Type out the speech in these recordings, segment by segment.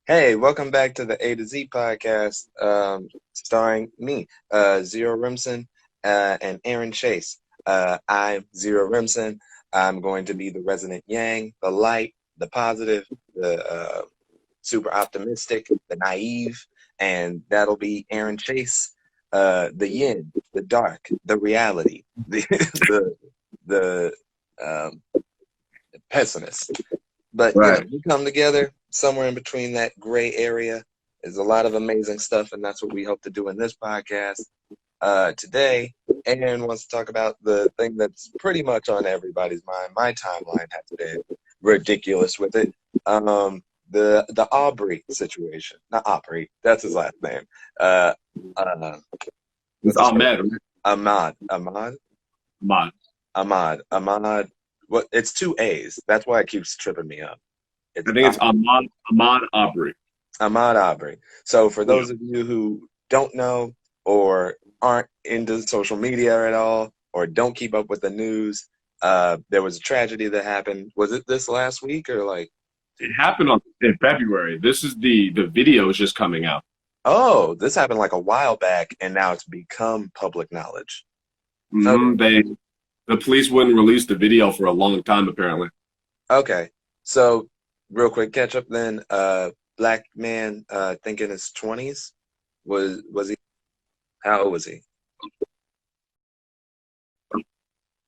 Hey, welcome back to the A to Z podcast, starring me, Zero Rimson, and Aaron Chase. I'm Zero Rimson. I'm going to be the resident yang, the light, the positive, the super optimistic, the naive, and that'll be Aaron Chase, the yin, the dark, the reality, the um, pessimist. But Right. we come together somewhere in between that gray area. There's a lot of amazing stuff, and that's what we hope to do in this podcast. Today, Aaron wants to talk about the thing that's pretty much on everybody's mind. My timeline has been ridiculous with it. The Arbery situation. Not Arbery, that's his last name. Uh, uh, It's what's his first Ahmed. name? Ahmad. Ahmad. Ahmad. What? It's two A's. That's why it keeps tripping me up. It's I think it's Ahmad Arbery. Ahmaud Arbery. So for Yeah. those of you who don't know or aren't into social media at all or don't keep up with the news, there was a tragedy that happened. Was it this last week or like? It happened in February. This is the video is just coming out. Oh, this happened like a while back, and now it's become public knowledge. Okay. The police wouldn't release the video for a long time apparently. Okay. So real quick catch up then. Black man, I think in his 20s. Was he? How old was he?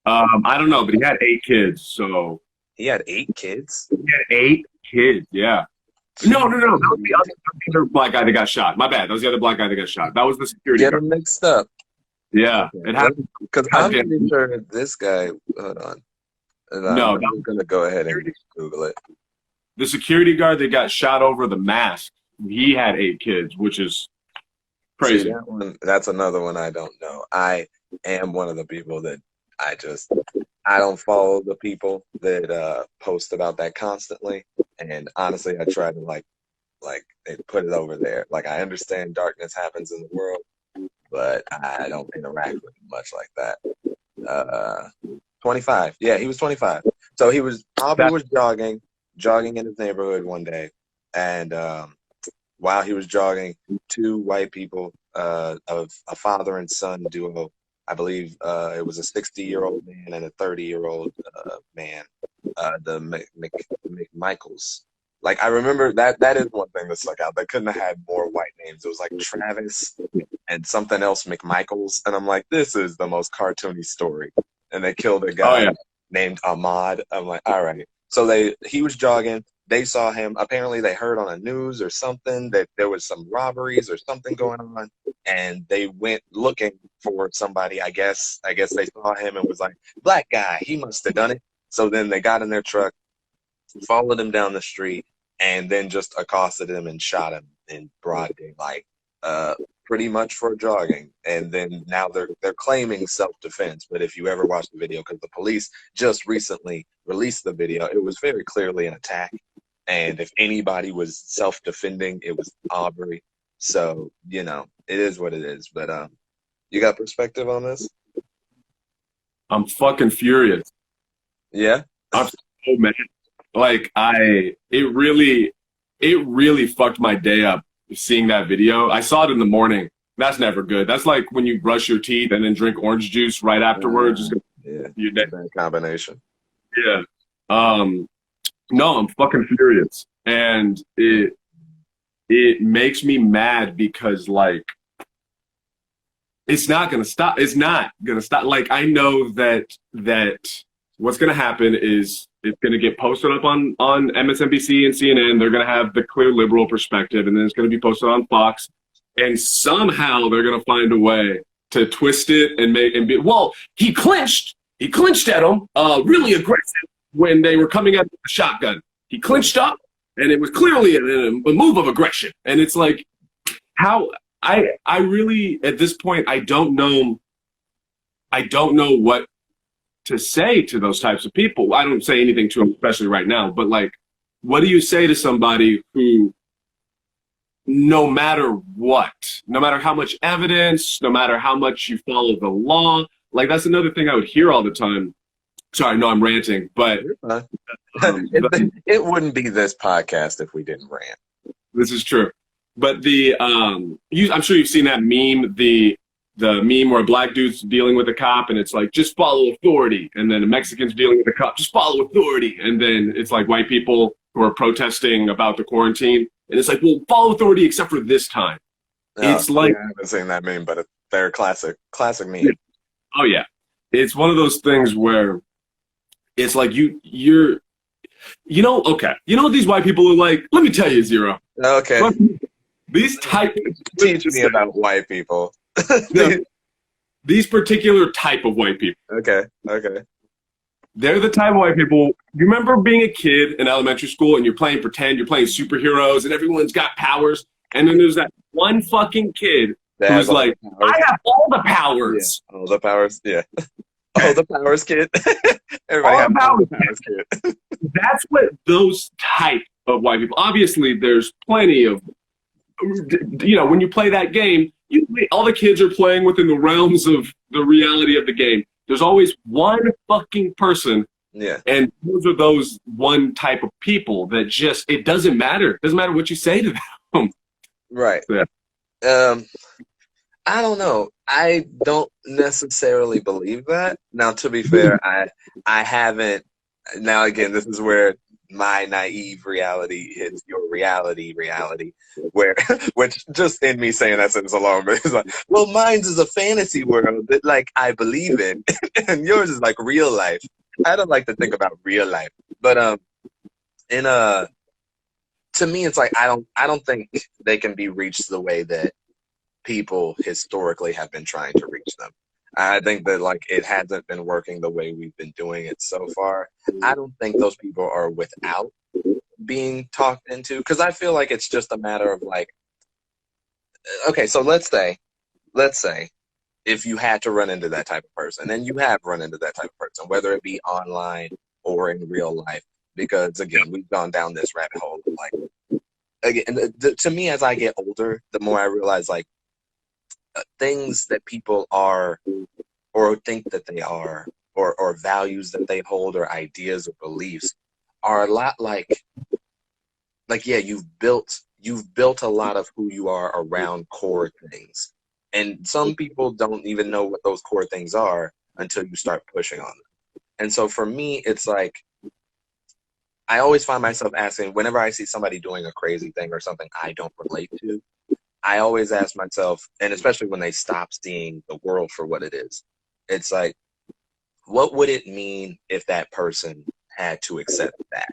I don't know, but he had 8 kids, so He had 8 kids. he had 8 kids. Yeah. No. That was the other black guy that got shot. My bad. That was the other black guy that got shot. That was the security Get guard. them mixed up. Yeah. It happened. Because I'm pretty sure this guy. Hold on. And No, I'm going to go ahead and Google it. the security guard that got shot over the mask, he had 8 kids, which is crazy. See, that's another one I don't know. I am one of the people that I don't follow the people that post about that constantly. And honestly, I try to like put it over there. Like I understand darkness happens in the world, but I don't interact with it much like that. 25. Yeah, he was 25. So he was jogging in his neighborhood one day, and while he was jogging, two white people of a father and son duo. I believe it was a 60-year-old man and a 30-year-old man. The McMichaels. Like I remember that is one thing that stuck out. They couldn't have had more white names. It was like Travis and something else McMichaels, and I'm like, this is the most cartoony story. And they killed a guy named Ahmad. I'm like, all right. So he was jogging. They saw him. Apparently, they heard on the news or something that there was some robberies or something going on, and they went looking for somebody. I guess they saw him and was like, black guy. He must have done it. So then they got in their truck, followed him down the street, and then just accosted him and shot him in broad daylight, pretty much for jogging. And then now they're claiming self-defense. But if you ever watch the video, because the police just recently released the video, it was very clearly an attack. And if anybody was self-defending, it was Arbery. So, it is what it is. But you got perspective on this? I'm fucking furious. Yeah? I'm so mad. Like it really fucked my day up seeing that video. I saw it in the morning. That's never good. That's like when you brush your teeth and then drink orange juice right afterwards. Yeah, bad combination. Yeah. No, I'm fucking furious. And it makes me mad because like it's not gonna stop. It's not gonna stop. Like I know that what's gonna happen is it's gonna get posted up on MSNBC and CNN. They're gonna have the clear liberal perspective, and then it's gonna be posted on Fox. And somehow they're gonna find a way to twist it and be well. He clinched at him, really aggressive when they were coming at the shotgun. He clinched up, and it was clearly a move of aggression. And it's like, how I really at this point I don't know what to say to those types of people. I don't say anything to them, especially right now. But like, what do you say to somebody who, no matter what, no matter how much evidence, no matter how much you follow the law, like that's another thing I would hear all the time. Sorry, no, I'm ranting, but it wouldn't be this podcast if we didn't rant. This is true. But I'm sure you've seen that meme, the meme where a black dude's dealing with a cop and it's like, just follow authority. And then a Mexican's dealing with a cop, just follow authority. And then it's like white people who are protesting about the quarantine. And it's like, well, follow authority except for this time. Oh, It's like, yeah, I haven't seen that meme, but they're classic meme. oh yeah. It's one of those things where it's like okay. You know what these white people are like? Let me tell you, Zero. Okay, These type teach me about white people. these particular type of white people. Okay, okay. They're the type of white people. You remember being a kid in elementary school and you're playing pretend, you're playing superheroes, and everyone's got powers. And then there's that one fucking kid who's like, I have all the powers. Yeah, all the powers. Yeah. All the powers, kid. Everybody has all the powers, kid. That's what those type of white people. Obviously, there's plenty of, when you play that game, all the kids are playing within the realms of the reality of the game. There's always one fucking person. Yeah. And those one type of people that just, it doesn't matter. It doesn't matter what you say to them. Right. Yeah. I don't know. I don't necessarily believe that. Now, to be fair, I haven't. Now, again, this is where my naive reality hits your reality, where, which just in me saying that sentence alone, but it's like, well, mine's is a fantasy world that, like, I believe in, and yours is like real life. I don't like to think about real life, but in to me, it's like I don't think they can be reached the way that people historically have been trying to reach them. I think that like it hasn't been working the way we've been doing it so far. I don't think those people are without being talked into, because I feel like it's just a matter of like, okay, so let's say if you had to run into that type of person, and you have run into that type of person, whether it be online or in real life, because again, we've gone down this rabbit hole of like, again, to me, as I get older, the more I realize like things that people are or think that they are, or values that they hold, or ideas or beliefs are a lot like yeah, you've built a lot of who you are around core things. And some people don't even know what those core things are until you start pushing on them. And so for me, it's like I always find myself asking, whenever I see somebody doing a crazy thing or something I don't relate to, I always ask myself, and especially when they stop seeing the world for what it is, it's like, what would it mean if that person had to accept that?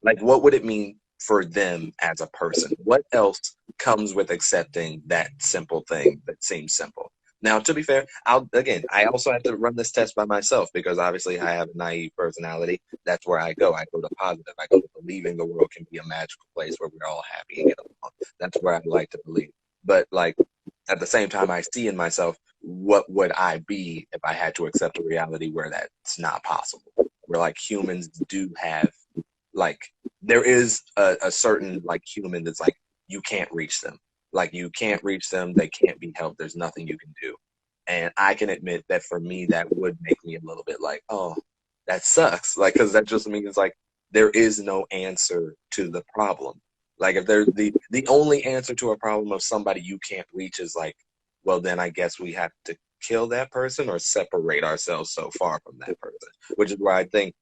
Like, what would it mean for them as a person? What else comes with accepting that simple thing that seems simple? Now, to be fair, I also have to run this test by myself, because obviously I have a naive personality. That's where I go. I go to positive. I go to believing the world can be a magical place where we're all happy and get along. That's where I like to believe. But like at the same time, I see in myself, what would I be if I had to accept a reality where that's not possible? Where like humans do have like there is a certain like human that's like you can't reach them. Like you can't reach them. They can't be helped. There's nothing you can do. And I can admit that for me, that would make me a little bit like, oh, that sucks. Like, because that just means like there is no answer to the problem. Like if there's the only answer to a problem of somebody you can't reach is like, well, then I guess we have to kill that person or separate ourselves so far from that person, which is where I think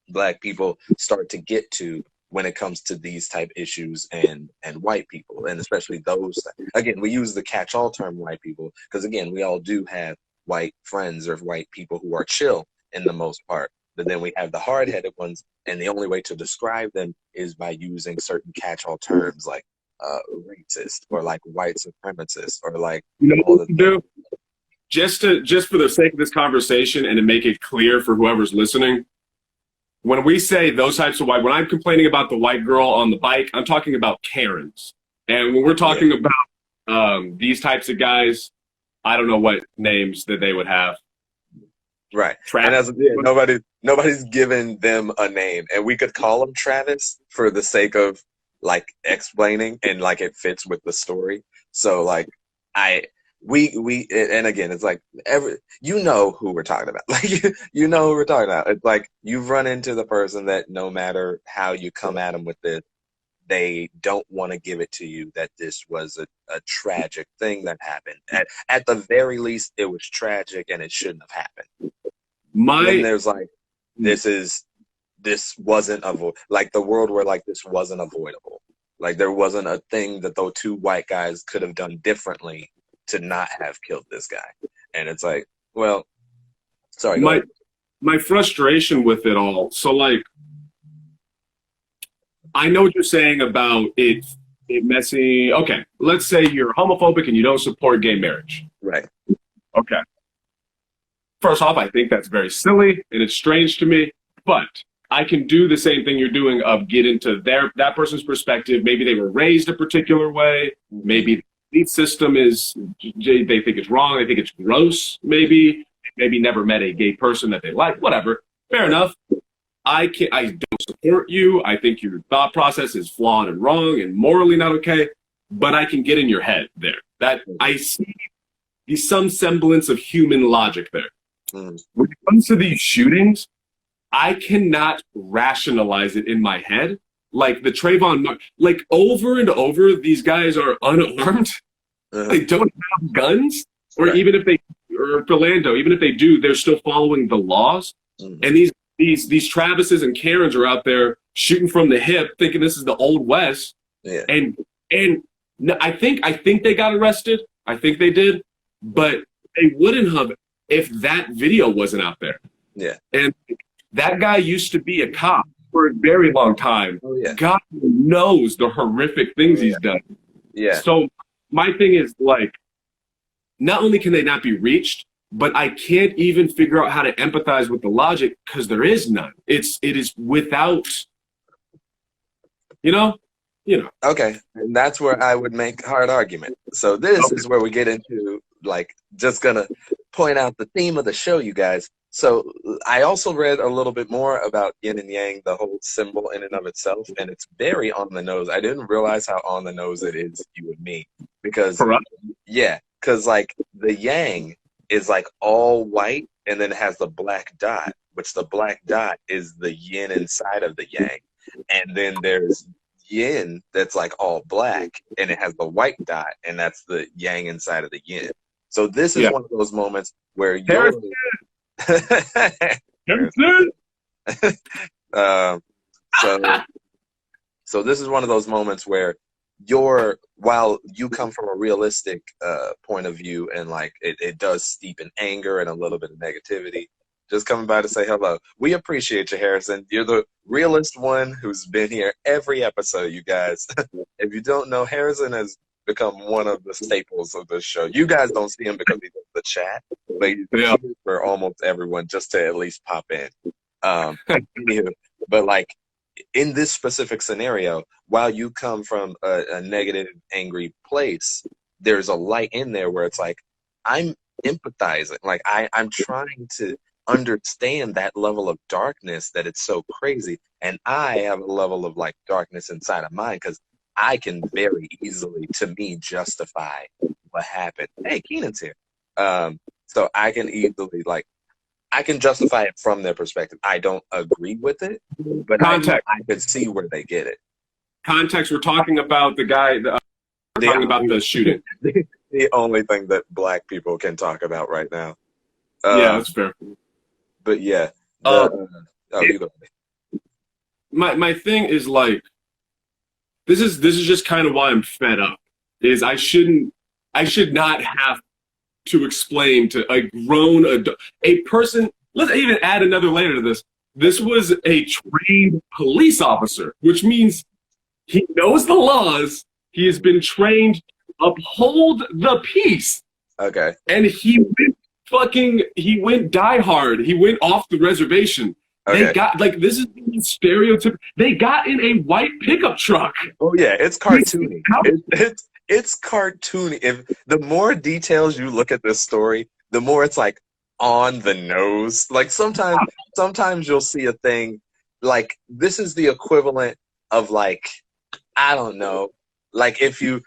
Black people start to get to when it comes to these type issues, and white people, and especially those. Again, we use the catch-all term white people because again, we all do have white friends or white people who are chill in the most part, but then we have the hard-headed ones, and the only way to describe them is by using certain catch-all terms like racist or like white supremacist or like all What the to do? Just for the sake of this conversation and to make it clear for whoever's listening, when we say those types of white, when I'm complaining about the white girl on the bike, I'm talking about Karens. And when we're talking about these types of guys, I don't know what names that they would have. right. Travis. And nobody's given them a name, and we could call them Travis for the sake of like explaining, and like it fits with the story. So like I we and again, it's like you know who we're talking about. Like you know who we're talking about. It's like you've run into the person that no matter how you come at them with this, they don't want to give it to you that this was a tragic thing that happened. At the very least, it was tragic and it shouldn't have happened. Then My there's like, this wasn't like the world where like this wasn't avoidable. Like there wasn't a thing that those two white guys could have done differently to not have killed this guy. And it's like, well, sorry, go my ahead. my frustration with it all. So like, I know what you're saying about it messy. Okay, let's say you're homophobic and you don't support gay marriage. Right. Okay. First off, I think that's very silly and it's strange to me, but I can do the same thing you're doing of get into that person's perspective. Maybe they were raised a particular way. Maybe the belief system is they think it's wrong. They think it's gross. Maybe never met a gay person that they like. Whatever. Fair enough. I don't support you. I think your thought process is flawed and wrong and morally not okay. But I can get in your head there. That I see some semblance of human logic there. When it comes to these shootings, I cannot rationalize it in my head. Like the Trayvon, like over and over, these guys are unarmed. They don't have guns, or Right. even if they, or Philando, even if they do, they're still following the laws. And these Travises and Karens are out there shooting from the hip, thinking this is the old West. Yeah. And I think they got arrested. I think they did, but they wouldn't have if that video wasn't out there. Yeah. And that guy used to be a cop for a very long time. Oh, yeah. God knows the horrific things he's done. Yeah. So my thing is like, not only can they not be reached, but I can't even figure out how to empathize with the logic because there is none. It is without, you know. Okay, and that's where I would make hard argument. So this is where we get into like just gonna point out the theme of the show, you guys. So I also read a little bit more about yin and yang, the whole symbol in and of itself, and it's very on the nose. I didn't realize how on the nose it is, you and me, because because like the yang is like all white, and then it has the black dot, which the black dot is the yin inside of the yang, and then there's yin that's like all black, and it has the white dot, and that's the yang inside of the yin. So this is one of those moments where you're so this is one of those moments where while you come from a realistic point of view, and like it does steep in anger and a little bit of negativity, just coming by to say hello. We appreciate you, Harrison. You're the realest one who's been here every episode, you guys. If you don't know, Harrison has become one of the staples of this show. You guys don't see him because he's in the chat, but he's here for almost everyone just to at least pop in. But like in this specific scenario, while you come from a negative, angry place, there's a light in there where it's like, I'm empathizing. Like I'm trying to understand that level of darkness, that it's so crazy, and I have a level of like darkness inside of mine because I can very easily, to me, justify what happened. Hey, Keenan's here. So I can easily I can justify it from their perspective. I don't agree with it, but I can see where they get it. Context, we're talking about the guy, we're talking about the shooting. The only thing that black people can talk about right now. Yeah, that's fair. But yeah. You go. My thing is like, this is just kind of why I'm fed up. Is I should not have to explain to a grown adult, a person. Let's even add another layer to this. This was a trained police officer, which means he knows the laws. He has been trained to uphold the peace. Okay. And he went die hard. He went off the reservation. Okay. They got this is stereotypical. They got in a white pickup truck. Oh yeah, it's cartoony. It's cartoony. If the more details you look at this story, the more it's like on the nose. Like sometimes you'll see a thing like this is the equivalent of like, I don't know, like if you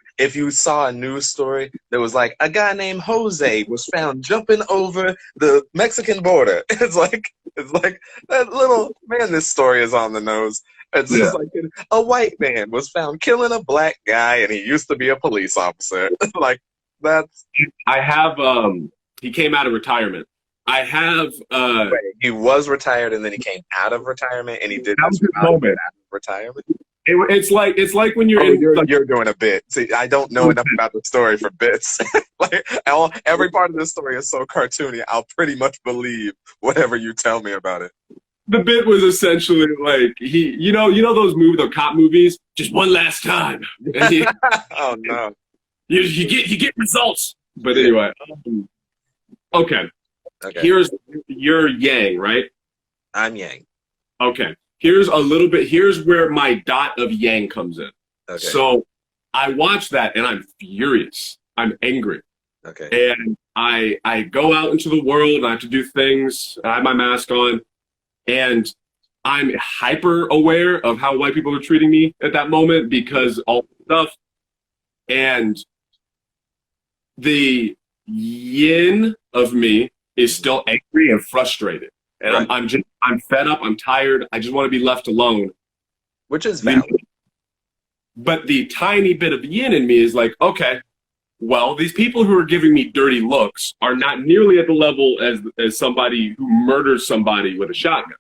saw a news story that was like a guy named Jose was found jumping over the Mexican border. It's like that little man. This story is on the nose, It's Yeah. just like a white man was found killing a black guy, and he used to be a police officer. Like that's I have he came out of retirement. I have wait, he was retired, and then he came out of retirement, and he did that this was his while he was moment. out of retirement. It's like when you're Oh, in like you're doing a bit. See, I don't know enough about the story for bits. Like every part of this story is so cartoony. I'll pretty much believe whatever you tell me about it. the bit was essentially like he the cop movies, just one last time. And he Oh no. you get results. But Yeah. anyway, okay. Okay. Here's your Yang, right? I'm Yang. Okay. Here's a little bit. Here's where my dot of Yang comes in. Okay. So I watch that and I'm furious. I'm angry. Okay. And I go out into the world and I have to do things. I have my mask on and I'm hyper aware of how white people are treating me at that moment because all the stuff. And the yin of me is still angry and frustrated. And Right. I'm fed up, I'm tired, I just want to be left alone. Which is You know, valid. but the tiny bit of yin in me is like, okay, well, these people who are giving me dirty looks are not nearly at the level as somebody who murders somebody with a shotgun.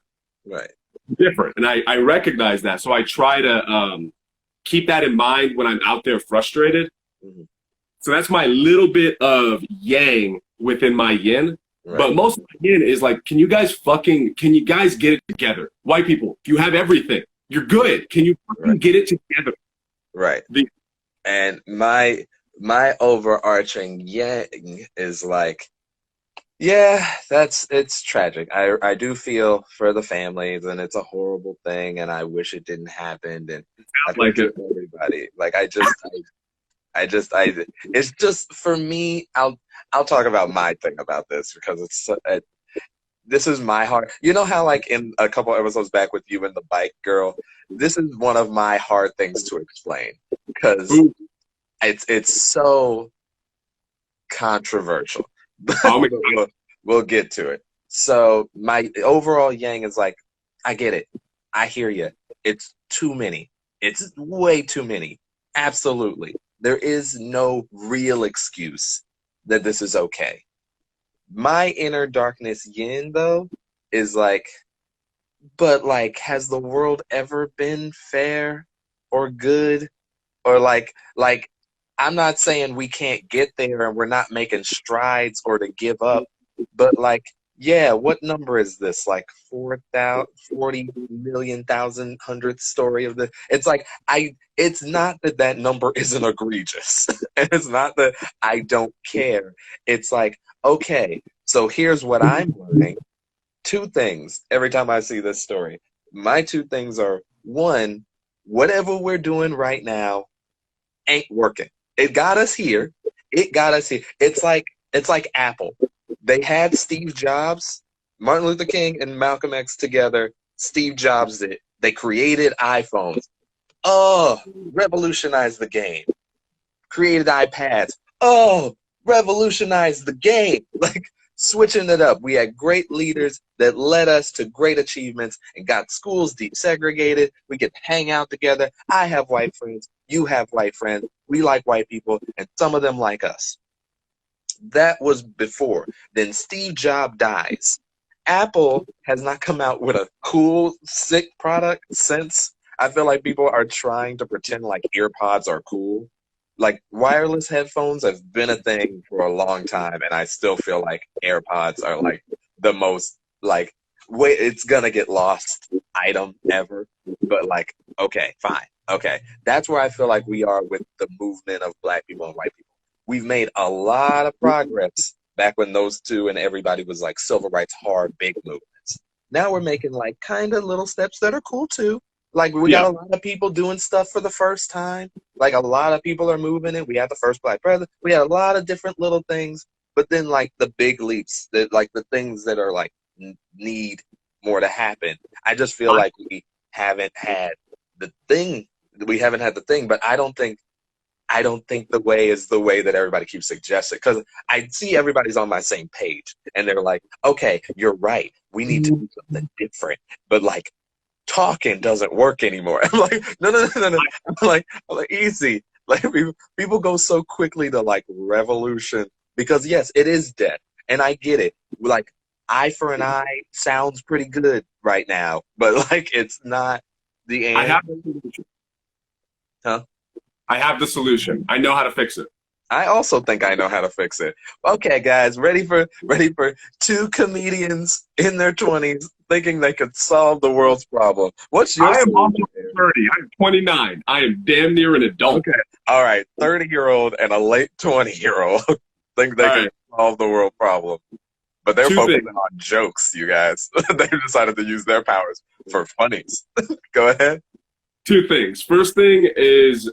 Right. Different. And I recognize that. So I try to keep that in mind when I'm out there frustrated. Mhm. So that's my little bit of yang within my yin. Right. But most of my yin is like, can you guys get it together? White people, you have everything. You're good. Can you fucking Right. get it together? Right. And my overarching yang is like, yeah, it's tragic. I do feel for the families, and it's a horrible thing, and I wish it didn't happen, and I feel Like for it. everybody. Like it's just for me. I'll talk about my thing about this because this is my hard. You know how like in a couple episodes back with you and the bike girl, this is one of my hard things to explain because Ooh, it's so controversial. oh my But we'll get to it. So my overall yang is like, I get it. I hear you. It's too many. It's way too many. Absolutely. There is no real excuse that this is okay. My inner darkness yin though is like, but like, has the world ever been fair or good? Or like I'm not saying we can't get there and we're not making strides or to give up, but like, yeah, what number is this? Like 4,000, 40,000,000 thousand hundredth story of the. It's like It's not that that number isn't egregious, and it's not that I don't care. It's like, okay, so here's what I'm learning. Two things every time I see this story. My two things are one, whatever we're doing right now ain't working. It got us here. It got us here. It's like Apple. They had Steve Jobs, Martin Luther King, and Malcolm X together. Steve Jobs did. They created iPhones. Oh, revolutionized the game. Created iPads. Oh, revolutionized the game. Like switching it up. We had great leaders that led us to great achievements and got schools desegregated. We could hang out together. I have white friends. You have white friends. We like white people, and some of them like us. That was before. Then Steve Jobs dies. Apple has not come out with a cool, sick product since. I feel like people are trying to pretend like earpods are cool. Like wireless headphones have been a thing for a long time, and I still feel like AirPods are like the most like wait, it's gonna get lost item ever. But like, okay, fine, okay, that's where I feel like we are with the movement of black people and white people. We've made a lot of progress back when those two and everybody was like civil rights hard big movements. Now we're making like kind of little steps that are cool too. Like we got yeah. a lot of people doing stuff for the first time. Like a lot of people are moving it. We had the first black president. We had a lot of different little things, but then like the big leaps, that like the things that are like need more to happen. I just feel like we haven't had the thing. We haven't had the thing, but I don't think the way is the way that everybody keeps suggesting. Because I see everybody's on my same page, and they're like, "Okay, you're right. We need to do something different." But like, talking doesn't work anymore. I'm like, no, no, no, no, no. I'm like, easy. Like people go so quickly to like revolution because yes, it is death, and I get it. Like eye for an eye sounds pretty good right now, but like it's not the I have answer. the solution. Huh? I have the solution. I know how to fix it. I also think I know how to fix it. Okay, guys, ready for two comedians in their 20s thinking they could solve the world's problem. What's your I am solution also here? 30. I'm 29. I am damn near an adult. Okay. All right, 30-year-old and a late 20-year-old think they All can right. solve the world problem. But they're Two focusing things. on jokes, you guys. They decided to use their powers for funnies. Go ahead. Two things. First thing is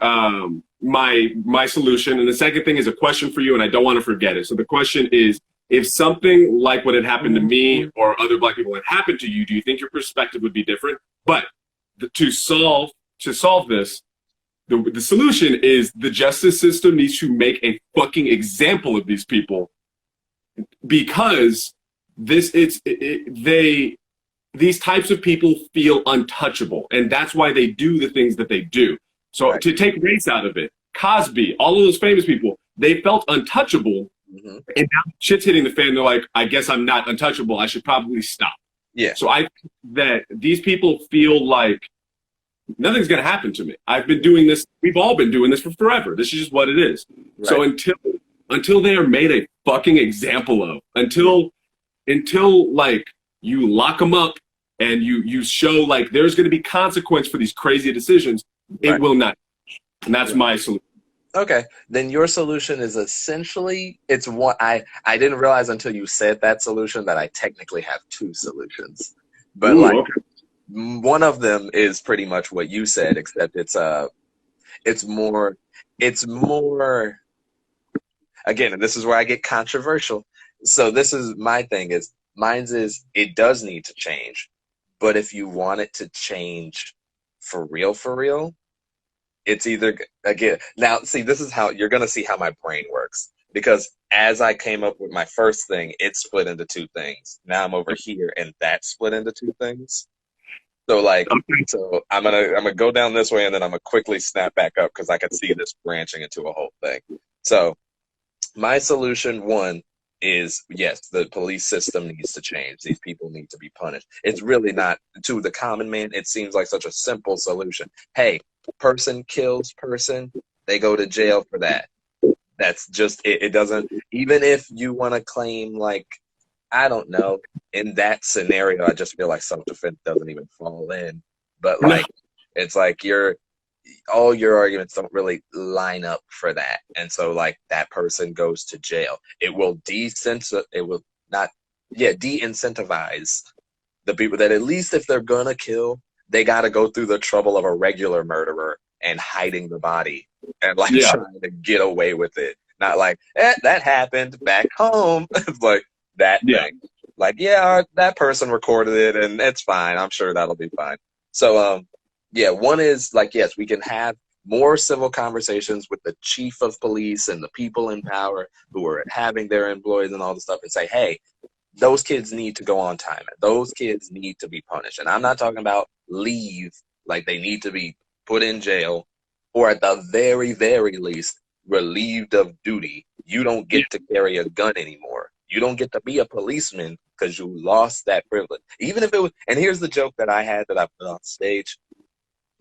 my solution, and the second thing is a question for you, and I don't want to forget it. So the question is, if something like what had happened to me or other Black people had happened to you, do you think your perspective would be different? But to solve this, the solution is the justice system needs to make a fucking example of these people because this they these types of people feel untouchable, and that's why they do the things that they do. So Right. to take race out of it, Cosby, all of those famous people, they felt untouchable, Hmm. and now shit's hitting the fan. They're like, I guess I'm not untouchable. I should probably stop. Yeah. So I think that these people feel like nothing's going to happen to me. I've been doing this. We've all been doing this for forever. This is just what it is. So Right. until they are made a fucking example of, until like you lock them up and you show like there's going to be consequence for these crazy decisions, it Right. will not. And that's Right. my solution. Okay. Then your solution is essentially it's one I didn't realize until you said that solution that I technically have two solutions. But Ooh, like okay. one of them is pretty much what you said, except it's more it's more again, and this is where I get controversial. So this is my thing is mine's is it does need to change, but if you want it to change for real, it's either again now see this is how you're gonna see how my brain works because as I came up with my first thing, it split into two things. Now I'm over here, and that split into two things. So like, Okay. so I'm gonna go down this way, and then I'm gonna quickly snap back up because I could see this branching into a whole thing. So my solution one is yes, the police system needs to change. These people need to be punished. It's really not to the common man. It seems like such a simple solution. Hey, person kills person, they go to jail for that. That's just it. It doesn't even if you want to claim like I don't know. In that scenario, I just feel like self defense doesn't even fall in. But No, like, it's like all your arguments don't really line up for that, and so like that person goes to jail. It will not, yeah, de-incentivize the people that at least if they're gonna kill, they got to go through the trouble of a regular murderer and hiding the body and like yeah, trying to get away with it. Not like that happened back home. It's like that yeah, thing. Like yeah, that person recorded it and it's fine. I'm sure that'll be fine. So yeah, one is like yes, we can have more civil conversations with the chief of police and the people in power who are having their employees and all the stuff and say, hey, those kids need to go on time. Those kids need to be punished. And I'm not talking about leave, like they need to be put in jail or at the very, very least, relieved of duty. You don't yeah. get to carry a gun anymore. You don't get to be a policeman because you lost that privilege. Even if it was, and here's the joke that I had that I put on stage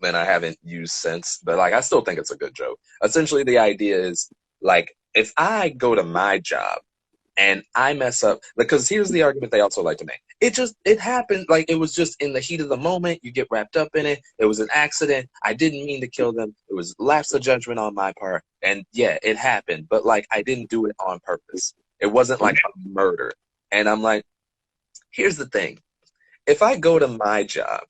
and I haven't used since, but like I still think it's a good joke. Essentially, the idea is like if I go to my job and I mess up because here's the argument they also like to make. It happened like it was just in the heat of the moment. You get wrapped up in it. It was an accident. I didn't mean to kill them. It was lapse of judgment on my part. And yeah, it happened. But like I didn't do it on purpose. It wasn't like a murder. And I'm like, here's the thing. If I go to my job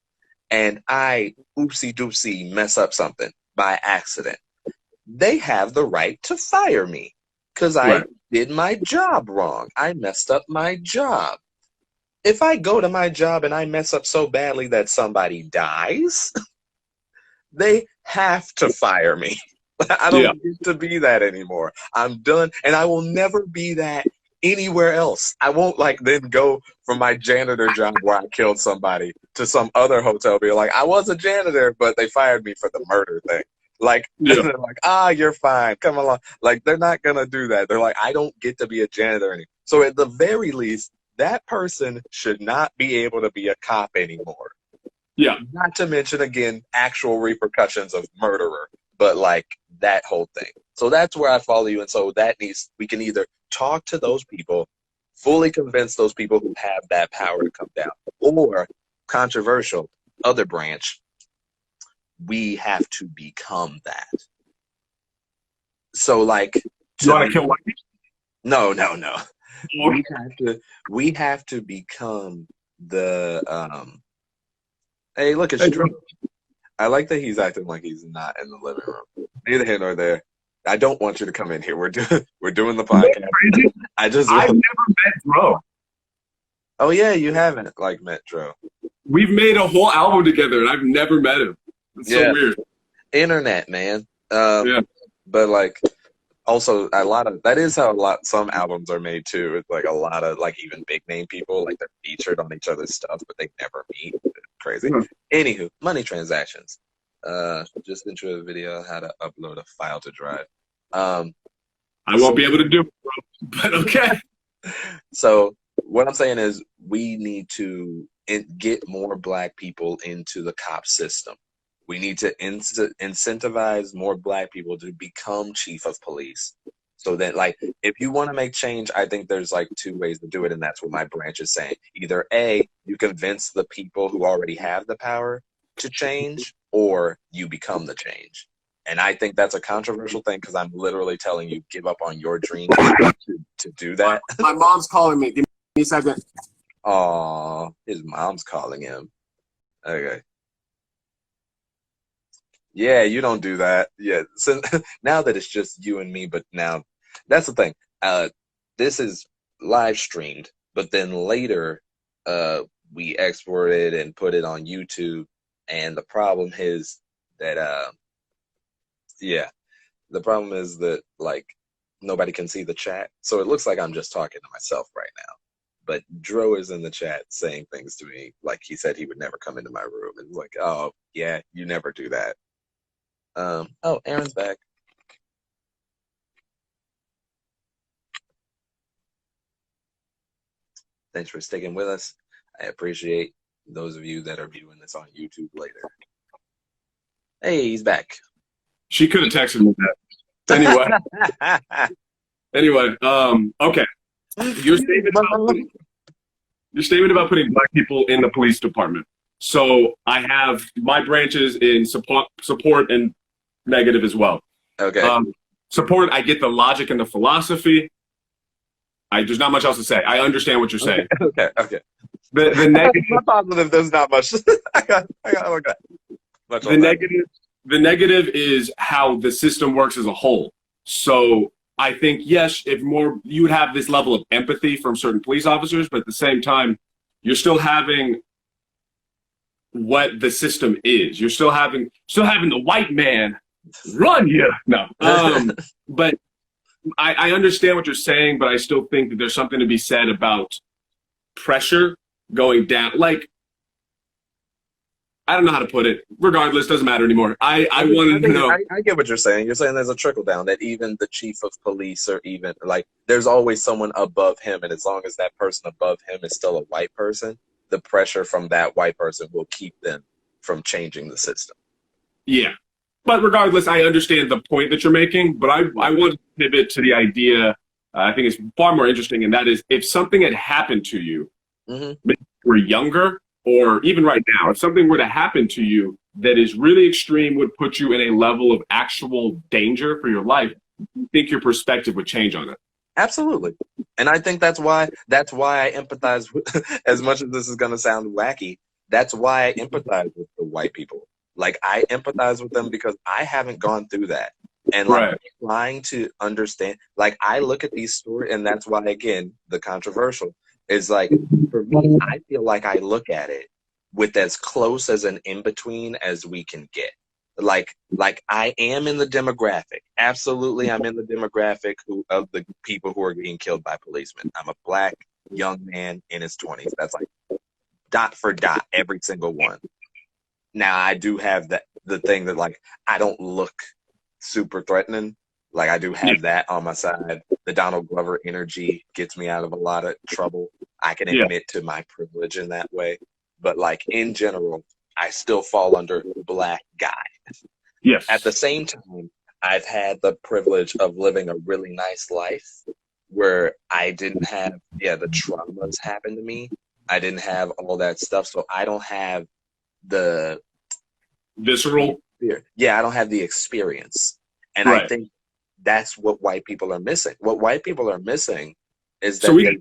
and I oopsie doopsie mess up something by accident, they have the right to fire me because I Right. did my job wrong. I messed up my job. If I go to my job and I mess up so badly that somebody dies, they have to fire me. I Yeah. don't get to be that anymore. I'm done. And I will never be that anywhere else. I won't like then go from my janitor job where I killed somebody to some other hotel be like, I was a janitor, but they fired me for the murder thing. Like, Yeah. they're like, you're fine. Come along. Like, they're not going to do that. They're like, I don't get to be a janitor anymore. So at the very least, that person should not be able to be a cop anymore. Yeah. Not to mention, again, actual repercussions of murderer, but like that whole thing. So that's where I follow you. And so we can either talk to those people, fully convince those people who have that power to come down, or controversial, other branch, we have to become that. So like, You want to kill white people? no. Okay. We have to become the hey, look at Stro. I like that he's acting like he's not in the living room. Neither here nor there. I don't want you to come in here. We're doing the podcast. I've never met Dro. Oh yeah, you haven't like met Dro. We've made a whole album together, and I've never met him. It's so weird. Internet, man. Yeah. But like, also a lot of that is how some albums are made too. It's like a lot of like even big name people like they're featured on each other's stuff, but they never meet. It's crazy. Yeah. Anywho, money transactions. Just into a video how to upload a file to Drive. I won't be able to do it, but okay. So what I'm saying is we need to get more Black people into the cop system. We need to incentivize more Black people to become chief of police. So that, like, if you want to make change, I think there's like two ways to do it, and that's what my branch is saying. Either A, you convince the people who already have the power to change, or you become the change. And I think that's a controversial thing because I'm literally telling you, give up on your dream to do that. My mom's calling me. Give me a second. Aw, his mom's calling him. Okay. Yeah, you don't do that. Yeah. So now that it's just you and me, but now that's the thing. This is live streamed, but then later we export it and put it on YouTube. And the problem is that the problem is that like nobody can see the chat. So it looks like I'm just talking to myself right now. But Dro is in the chat saying things to me like he said he would never come into my room. And it's like, oh yeah, you never do that. Oh, Aaron's back. Thanks for sticking with us. I appreciate those of you that are viewing this on YouTube later. Hey, he's back. She could have texted me that. Anyway, okay. Your statement about putting Black people in the police department. So I have my branches in support and negative as well. Okay. Support, I get the logic and the philosophy. There's not much else to say. I understand what you're saying. Okay. The negative. I'm positive there's not much. I got much the negative. The negative is how the system works as a whole. So I think yes, if more you would have this level of empathy from certain police officers, but at the same time, you're still having what the system is. You're still having the white man run you. No. But I understand what you're saying, but I still think that there's something to be said about pressure going down. Like, I don't know how to put it. Regardless, doesn't matter anymore. I wanted to know. I get what you're saying. You're saying there's a trickle down that even the chief of police or even like there's always someone above him. And as long as that person above him is still a white person, the pressure from that white person will keep them from changing the system. Yeah. But regardless, I understand the point that you're making, but I want to pivot to the idea I think is far more interesting, and that is if something had happened to you when you were younger, or even right now, if something were to happen to you that is really extreme, would put you in a level of actual danger for your life, you think your perspective would change on it? Absolutely. And I think that's why I empathize with, as much as this is going to sound wacky, that's why I empathize with the white people. Like, I empathize with them because I haven't gone through that. And like trying to understand, like I look at these stories, and that's why, again, the controversial is like, for me, I feel like I look at it with as close as an in-between as we can get. Like I am in the demographic. Absolutely, I'm in the demographic of the people who are being killed by policemen. I'm a black young man in his 20s. That's like dot for dot, every single one. Now I do have the thing that like I don't look super threatening. Like I do Yeah. have that on my side. The Donald Glover energy gets me out of a lot of trouble. I can Yeah. admit to my privilege in that way. But like in general, I still fall under black guy. At the Yes. same time, I've had the privilege of living a really nice life where I didn't have, yeah, the traumas happen to me. I didn't have all that stuff. So I don't have the the Visceral. yeah, I don't have the experience. And I Right. think that's what white people are missing. What white people are missing is So that we they,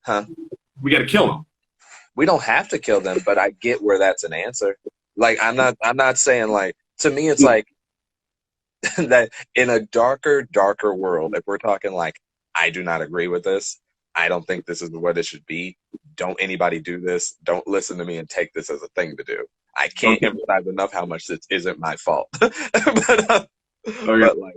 huh? we got to kill them. We don't have to kill them, but I get where that's an answer. Like I'm not saying like to me it's like that in a darker world, if we're talking like I do not agree with this, I don't think this is what it should be. Don't anybody do this. Don't listen to me and take this as a thing to do. I can't Okay. emphasize enough how much this isn't my fault. but, Okay. but like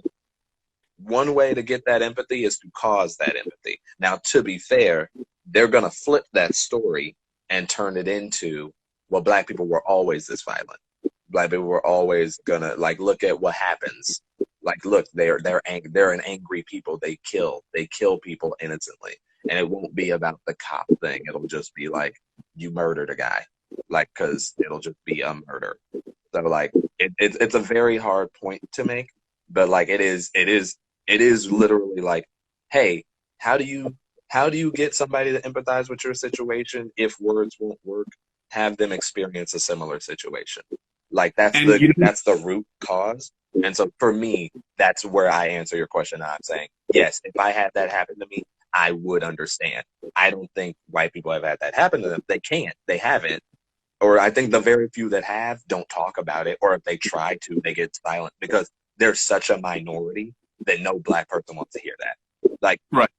one way to get that empathy is to cause that empathy. Now, to be fair, they're gonna flip that story and turn it into, well, black people were always this violent. Black people were always gonna like look at what happens. Like, look, they're an angry people. They kill people innocently, and it won't be about the cop thing. It'll just be like you murdered a guy, like because it'll just be a murder. So like it's a very hard point to make, but like it is literally like, hey, how do you get somebody to empathize with your situation if words won't work? Have them experience a similar situation. Like that's And the you know, that's the root cause. And so for me, that's where I answer your question. I'm saying, yes, if I had that happen to me, I would understand. I don't think white people have had that happen to them. They can't. They haven't. Or I think the very few that have don't talk about it. Or if they try to, they get silent because they're such a minority that no black person wants to hear that. Like right.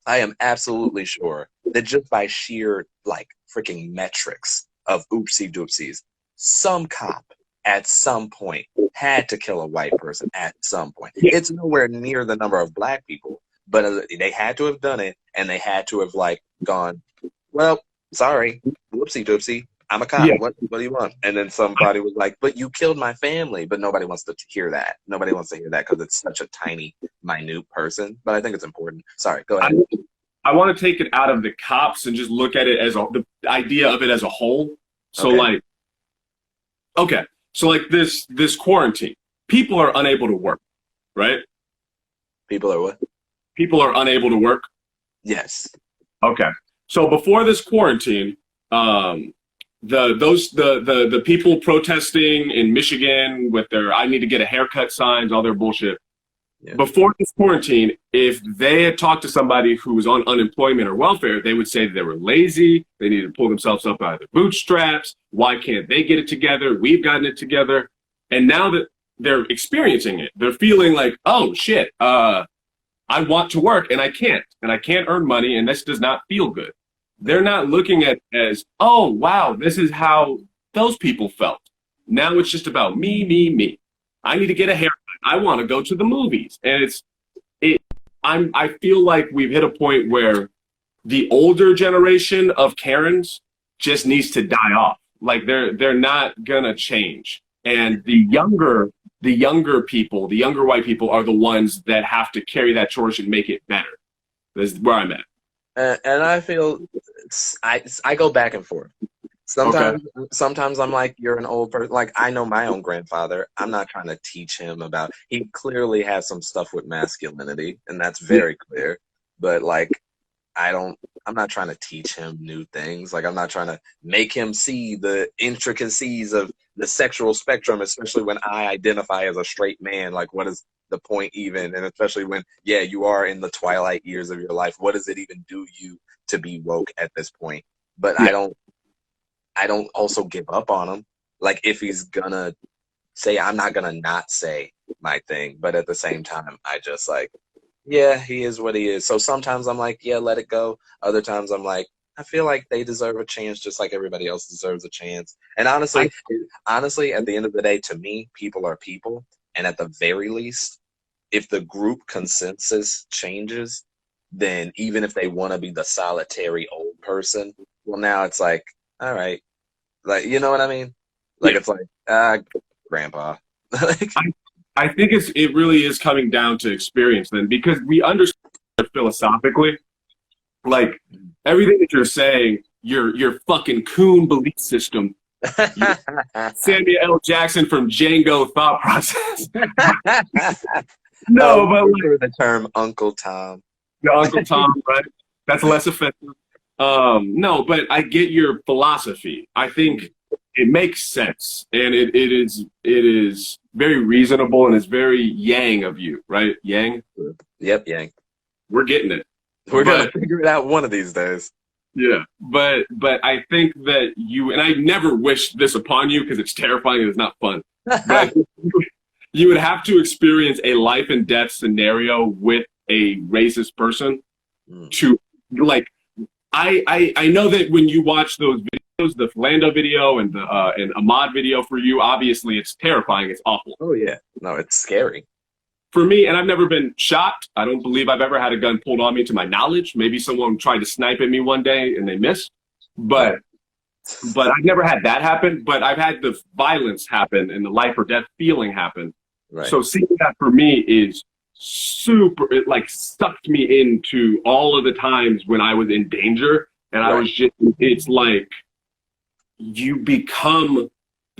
I am absolutely sure that just by sheer like freaking metrics of oopsie doopsies, some cop at some point had to kill a white person at some point. Yeah. It's nowhere near the number of black people, but they had to have done it, and they had to have like gone, well, sorry, whoopsie doopsie. I'm a cop. Yeah. What do you want? And then somebody was like, but you killed my family. But nobody wants to hear that. Nobody wants to hear that because it's such a tiny, minute person. But I think it's important. Sorry, go I, ahead. I want to take it out of the cops and just look at it as the idea of it as a whole. So Okay. like, okay, so like this quarantine, people are unable to work, right? People are what? People are unable to work. Yes. Okay. So before this quarantine, um, the people protesting in Michigan with their "I need to get a haircut" signs, all their bullshit. Yeah. Before this quarantine, if they had talked to somebody who was on unemployment or welfare, they would say they were lazy. They needed to pull themselves up out of their bootstraps. Why can't they get it together? We've gotten it together. And now that they're experiencing it, they're feeling like, oh shit, I want to work and I can't earn money, and this does not feel good. They're not looking at it as, oh wow, this is how those people felt. Now it's just about me, me, me. I need to get a haircut. I want to go to the movies, and it. I feel like we've hit a point where the older generation of Karens just needs to die off. Like they're not gonna change, and the younger people, the younger white people, are the ones that have to carry that torch and make it better. This is where I'm at. And I feel I go back and forth. Okay. Sometimes I'm like, you're an old person. Like I know my own grandfather. I'm not trying to teach him about. He clearly has some stuff with masculinity, and that's Yeah. very clear. But like, I don't. I'm not trying to teach him new things. Like I'm not trying to make him see the intricacies of the sexual spectrum, especially when I identify as a straight man. Like, what is the point even? And especially when, yeah, you are in the twilight years of your life. What does it even do you to be woke at this point? But Yeah. I don't also give up on him. Like if he's gonna say, I'm not gonna not say my thing, but at the same time, I just like, yeah, he is what he is. So sometimes I'm like, yeah, let it go. Other times I'm like, I feel like they deserve a chance just like everybody else deserves a chance. And I honestly, at the end of the day, to me, people are people. And at the very least, if the group consensus changes, then even if they want to be the solitary old person, well, now it's like, all right, like you know what I mean? Like yeah. it's like, grandpa. Like, I I think it really is coming down to experience then because we understand philosophically, like everything that you're saying, your fucking coon belief system, your Samuel L. Jackson from Django thought process. No, but we like threw the term Uncle Tom. the Uncle Tom, right? That's less offensive. No, but I get your philosophy. I think it makes sense, and it is very reasonable, and it's very Yang of you, right? Yang, Yep, Yang. we're getting it, We're gonna but figure it out one of these days. yeah, but I think that you and I never wish this upon you because it's terrifying and it's not fun. But I think you would have to experience a life and death scenario with a racist person Mm, to like I know that when you watch those videos, the Lando video and the and Ahmad video for you, obviously it's terrifying, it's awful. oh yeah, no, it's scary. For me, and I've never been shot. I don't believe I've ever had a gun pulled on me to my knowledge. Maybe someone tried to snipe at me one day and they missed. Right, But I've never had that happen. But I've had the violence happen and the life or death feeling happen. right, So seeing that for me is super. It like sucked me into all of the times when I was in danger, and I right, was just. It's like you become.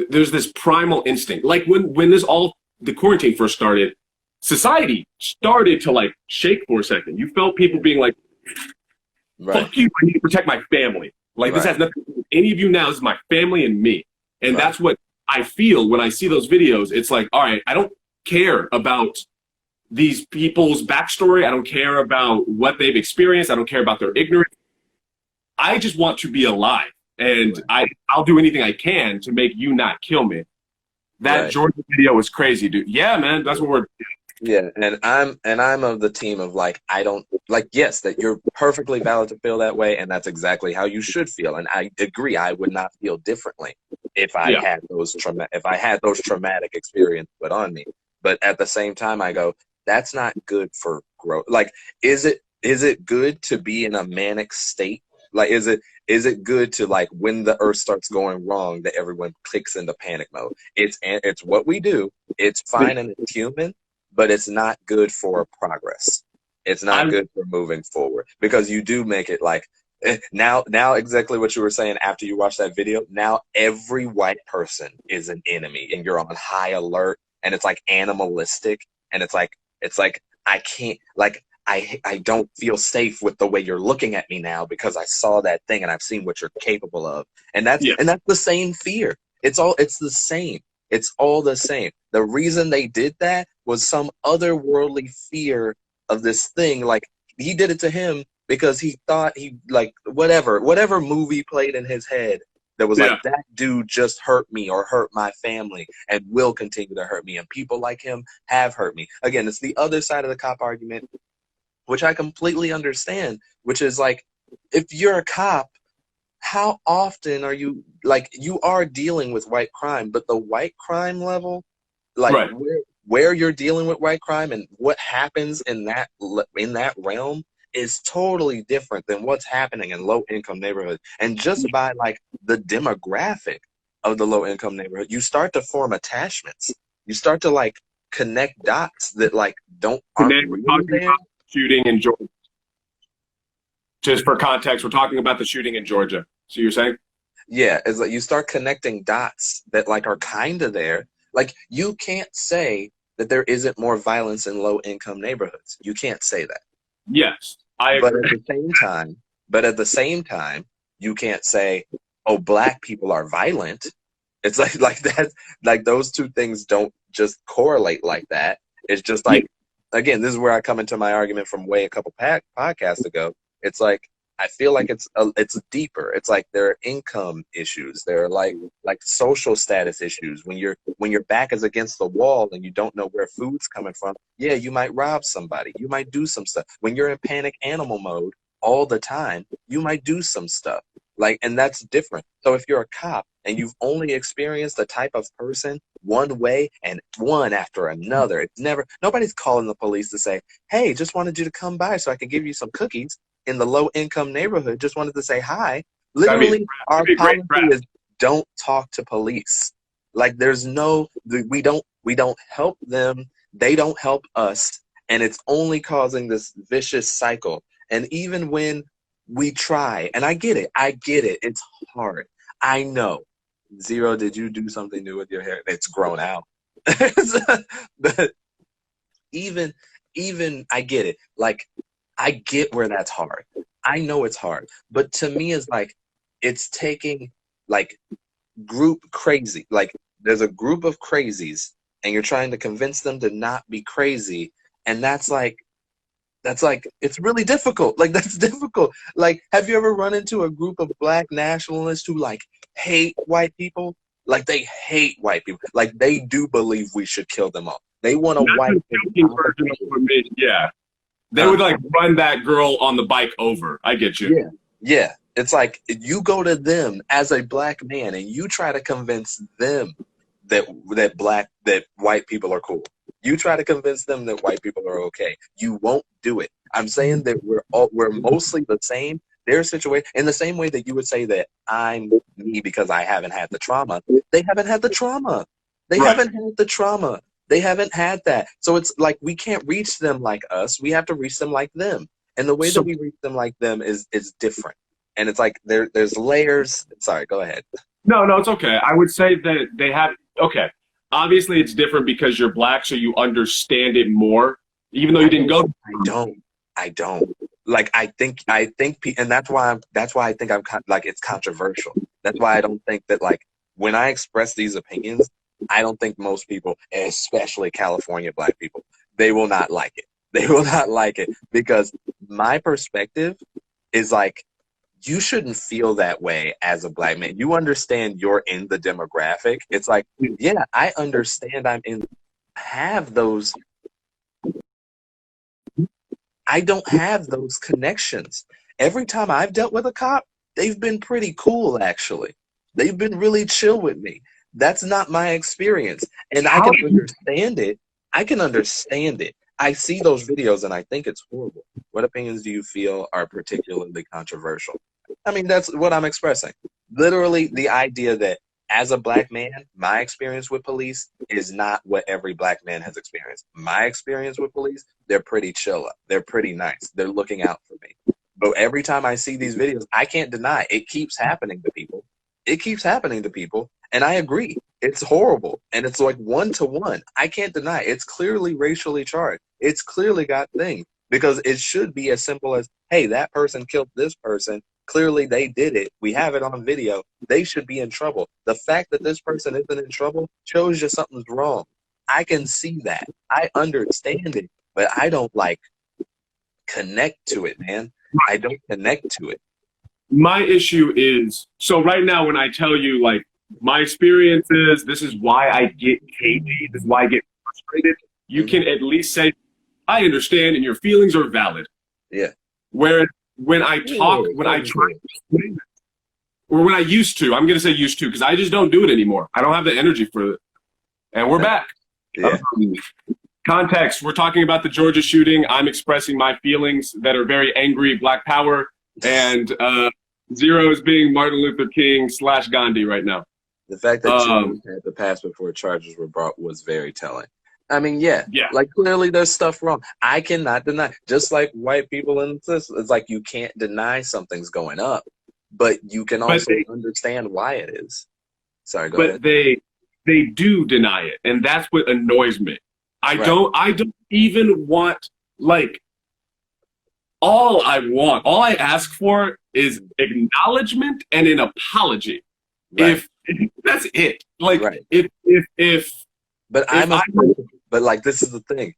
There's this primal instinct. Like when this all the quarantine first started, society started to like shake for a second. You felt people being like, right, fuck you, I need to protect my family. Like this right, has nothing to do with any of you now. This is my family and me. And right, that's what I feel when I see those videos. It's like, all right, I don't care about these people's backstory. I don't care about what they've experienced. I don't care about their ignorance. I just want to be alive. And right, I'll do anything I can to make you not kill me. That right. Georgia video was crazy, dude. Yeah, man, that's what we're. Yeah, and I'm of the team of like I don't like yes that you're perfectly valid to feel that way and that's exactly how you should feel and I agree I would not feel differently if I Yeah, had those traumatic experiences put on me. But at the same time I go that's not good for growth. Like is it good to be in a manic state? Like is it good to like when the earth starts going wrong that everyone clicks into panic mode? It's what we do. It's yeah. fine and it's human but it's not good for progress. It's not I good for moving forward because you do make it like now exactly what you were saying after you watch that video. Now every white person is an enemy and you're on high alert and it's like animalistic and it's like I can't like I don't feel safe with the way you're looking at me now because I saw that thing and I've seen what you're capable of. And that's yeah. and that's the same fear. It's the same. It's all the same. The reason they did that was some otherworldly fear of this thing. Like he did it to him because he thought he like whatever movie played in his head that was like Yeah. that dude just hurt me or hurt my family and will continue to hurt me and people like him have hurt me. Again, it's the other side of the cop argument, which I completely understand, which is like if you're a cop how often are you like you are dealing with white crime, but the white crime level, like Right. where you're dealing with white crime and what happens in that realm is totally different than what's happening in low income neighborhoods. And just by like the demographic of the low income neighborhood, you start to form attachments. You start to like connect dots that like don't aren't Today we're really talking there. about shooting in Georgia. Just for context, we're talking about the shooting in Georgia. So you're saying? Yeah, it's like you start connecting dots that like are kind of there. Like you can't say that there isn't more violence in low income neighborhoods. You can't say that. Yes, I But at agree. the same time, but at the same time, you can't say, "Oh, black people are violent." It's like that. Like those two things don't just correlate like that. It's just Yeah, like again, this is where I come into my argument from way a couple podcasts ago. It's like I feel like it's deeper. It's like there are income issues. There are like social status issues. When your back is against the wall and you don't know where food's coming from, yeah, you might rob somebody. You might do some stuff. When you're in panic animal mode, all the time, you might do some stuff. Like, and that's different. So if you're a cop and you've only experienced a type of person one way and one after another, it's never, nobody's calling the police to say, hey, just wanted you to come by so I could give you some cookies in the low income neighborhood. Just wanted to say hi. That'd be, Literally, our that'd be a great policy rap. is don't talk to police. Like there's no, we don't help them. They don't help us. And it's only causing this vicious cycle. And even when we try, and I get it, it's hard. I know. Zero, did you do something new with your hair? It's grown out. But even, even I get it. Like, I get where that's hard. I know it's hard. But to me, it's like, it's taking, like, group crazy. Like, there's a group of crazies, and you're trying to convince them to not be crazy. And that's like it's really difficult. Like that's difficult. Like, have you ever run into a group of black nationalists who like hate white people? Like they hate white people. Like they do believe we should kill them all. They want to Not wipe the them joking off the version of face. what made, yeah. They Huh? would like run that girl on the bike over. I get you. Yeah. Yeah. It's like you go to them as a black man and you try to convince them that that white people are cool. You try to convince them that white people are okay. You won't do it. I'm saying that we're mostly the same. Their situation in the same way that you would say that I'm me because I haven't had the trauma. They haven't had the trauma. They Right. haven't had the trauma. They haven't had that. So it's like we can't reach them like us. We have to reach them like them. And the way that So we reach them like them is different. And it's like there's layers. Sorry, go ahead. no, it's okay. I would say that they have okay. Obviously, it's different because you're black, so you understand it more, even though you I didn't don't. go. I don't. I don't. Like and that's why I think like it's controversial. That's why I don't think that like when I express these opinions, I don't think most people, especially California black people, they will not like it. They will not like it because my perspective is like you shouldn't feel that way as a black man. You understand you're in the demographic. It's like, yeah, I understand I'm in have those I don't have those connections. Every time I've dealt with a cop, they've been pretty cool, actually. They've been really chill with me. That's not my experience. And I How can understand it. I can understand it. I see those videos and I think it's horrible. What opinions do you feel are particularly controversial? I mean, that's what I'm expressing. Literally, the idea that as a black man, my experience with police is not what every black man has experienced. My experience with police, they're pretty chill. They're pretty nice. They're looking out for me. But every time I see these videos, I can't deny it keeps happening to people. It keeps happening to people. And I agree. It's horrible. And it's like one to one. I can't deny it. It's clearly racially charged. It's clearly got things because it should be as simple as, hey, that person killed this person. Clearly they did it. We have it on video. They should be in trouble. The fact that this person isn't in trouble shows you something's wrong. I can see that. I understand it, but I don't like connect to it, man. I don't connect to it. my issue is so right now when I tell you like my experiences, this is why I get cagey, this is why I get frustrated. You Hmm. can at least say I understand and your feelings are valid. Yeah. Whereas when I talk, Whoa, when I don't try do it. to explain it, or when I used to, I'm going to say used to because I just don't do it anymore. I don't have the energy for it. And we're back. Yeah. Context, we're talking about the Georgia shooting. I'm expressing my feelings that are very angry, Black Power, and Zero is being Martin Luther King / Gandhi right now. The fact that Um, James had to pass before charges were brought was very telling. I mean, yeah, yeah, like clearly there's stuff wrong. I cannot deny, just like white people in this, it's like you can't deny something's going up, but you can but also understand why it is. Sorry, go ahead. but they do deny it, and that's what annoys me. Right, I don't even want like all I ask for is acknowledgement and an apology. right, If that's it, like right. if But if I'm a, I but like this is the thing.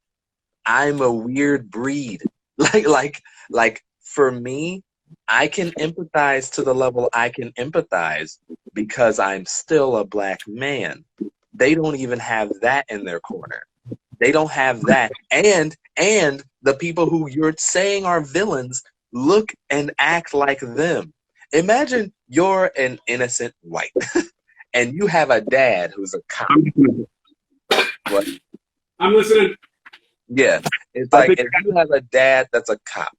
I'm a weird breed. Like, like for me, I can empathize to the level I can empathize because I'm still a black man. They don't even have that in their corner. They don't have that. And the people who you're saying are villains look and act like them. Imagine you're an innocent white and you have a dad who's a cop. I'm listening. What? I'm listening. Yeah. It's I like think if you have a dad that's a cop,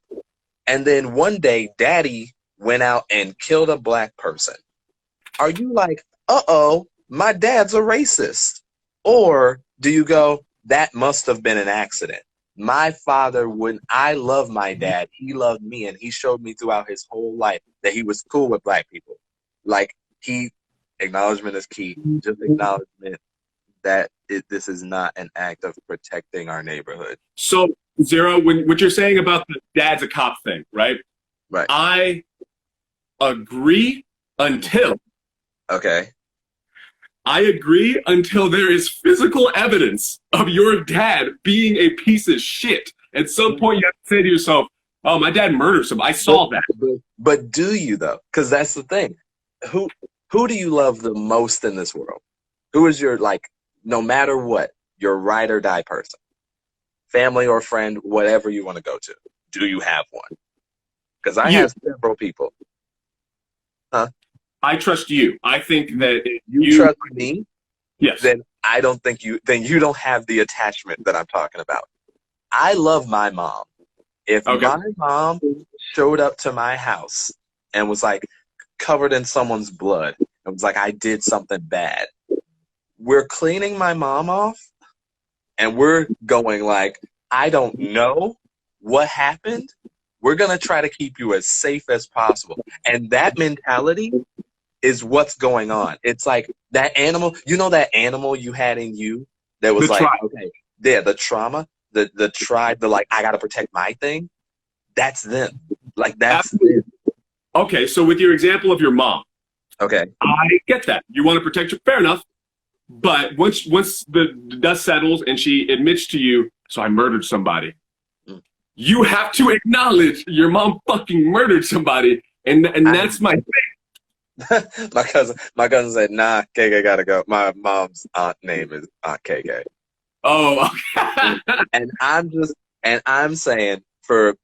and then one day daddy went out and killed a black person. Are you like, uh-oh, my dad's a racist? Or do you go, that must have been an accident? My father wouldn't, I love my dad. He loved me and he showed me throughout his whole life that he was cool with black people. Like acknowledgement is key. Just acknowledgement that this is not an act of protecting our neighborhood. so. Zero, when what you're saying about the dad's a cop thing, right? Right. I agree until Okay. there is physical evidence of your dad being a piece of shit. At some point, you have to say to yourself, "Oh, my dad murdered somebody. I saw that." But do you though? Because that's the thing. Who who do you love the most in this world? Who is your like, no matter what, your ride or die person? Family or friend, whatever you want to go to. Do you have one? Because I You, have several people. Huh? I trust you. I think that You trust me? yes, Then I don't think you don't have the attachment that I'm talking about. I love my mom. If okay. my mom showed up to my house and was like covered in someone's blood and was like, I did something bad, we're cleaning my mom off and we're going like, I don't know what happened. We're going to try to keep you as safe as possible. And that mentality is what's going on. It's like that animal, that animal you had in you that was The like, tribe. okay, yeah, the trauma, the tribe, the like, I got to protect my thing. That's them. Like, that's Absolutely. them. Okay, so with your example of your mom, Okay. I get that. You want to protect her, fair enough. But once the dust settles and she admits to you, so I murdered somebody, Mm. you have to acknowledge your mom fucking murdered somebody, and that's my my cousin said, nah, KK gotta go. My mom's aunt name is Aunt KK. oh And, okay. and I'm saying for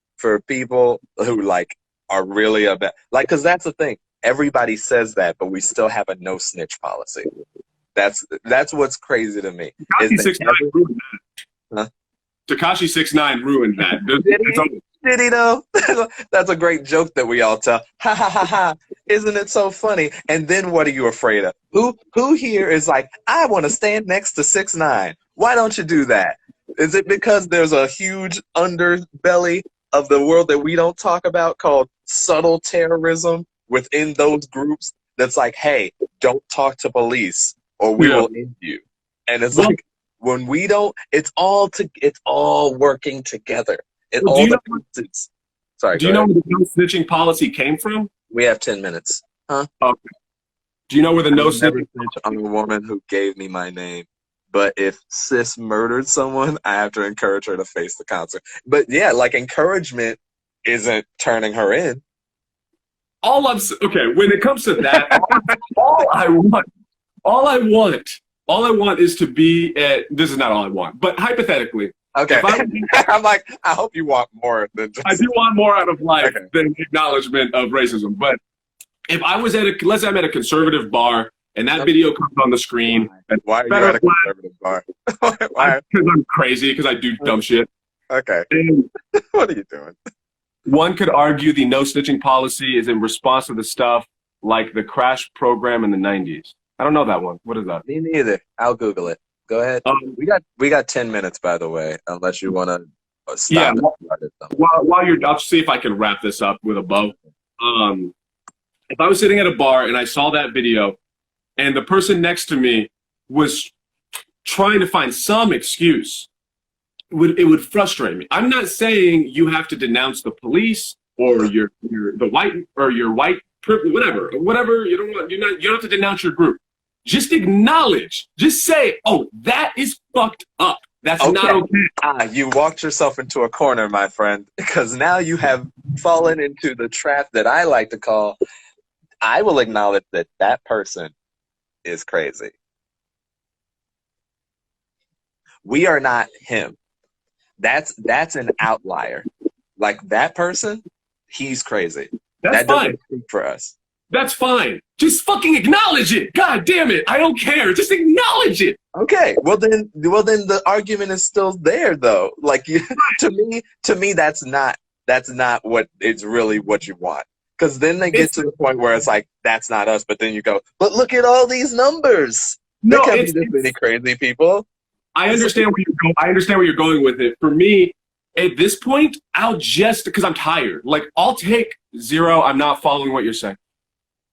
people who like are really about like, because that's the thing. Everybody says that, but we still have a no snitch policy. That's what's crazy to me is Takashi that 69 ruined huh? that. Takashi 69 ruined that. Did he? Did he though? That's a great joke that we all tell. Ha ha ha ha! Isn't it so funny? And then what are you afraid of? Who here is like, I want to stand next to 6ix9ine? Why don't you do that? Is it because there's a huge underbelly of the world that we don't talk about called subtle terrorism within those groups? That's like, hey, don't talk to police or we Yeah. will end you. And it's Well, like when we don't, it's all working together. It well, all the pieces. Sorry, do go you know ahead. where the no snitching policy came from? We have 10 minutes. Huh? Okay. Do you know where the I no would never snitching? snitch on a woman who gave me my name. But if sis murdered someone, I have to encourage her to face the consequence. But yeah, like encouragement isn't turning her in. Okay. When it comes to that, all I want, all I want, all I want is to be at. This is not all I want, but hypothetically, Okay. if I I'm like, I hope you want more than I just do want more out of life okay. than acknowledgement of racism. But if I was let's say I'm at a conservative bar and that video comes on the screen, Why are you better at a conservative bar? Why? because I'm crazy because I do dumb shit. Okay. And What are you doing? one could argue the no snitching policy is in response to the stuff like the crash program in the 90s. I don't know that one. What is that? Me neither. I'll Google it. Go ahead. Um, We got 10 minutes, by the way, unless you want to yeah, stop and start at something. while you're, I'll see if I can wrap this up with a bow. If I was sitting at a bar and I saw that video and the person next to me was trying to find some excuse, it would frustrate me. I'm not saying you have to denounce the police or the white or your white privilege, whatever. You don't want. You don't have to denounce your group. Just acknowledge. Just say, "Oh, that is fucked up. That's not okay." You walked yourself into a corner, my friend, because now you have fallen into the trap that I like to call, I will acknowledge that that person is crazy. We are not him. That's an outlier. Like that person, he's crazy. That's That fine. doesn't speak for us. That's fine. Just fucking acknowledge it. God damn it. I don't care. Just acknowledge it. Okay, well then the argument is still there though. Like to me that's not what it's really what you want. Because then they get It's to the point where it's like that's not us, but then you go, but look at all these numbers. There no, can't be this many crazy people. I It's understand where you're going. I understand where you're going with it. For me, at this point, I'll just because I'm tired. Like I'll take zero. I'm not following what you're saying.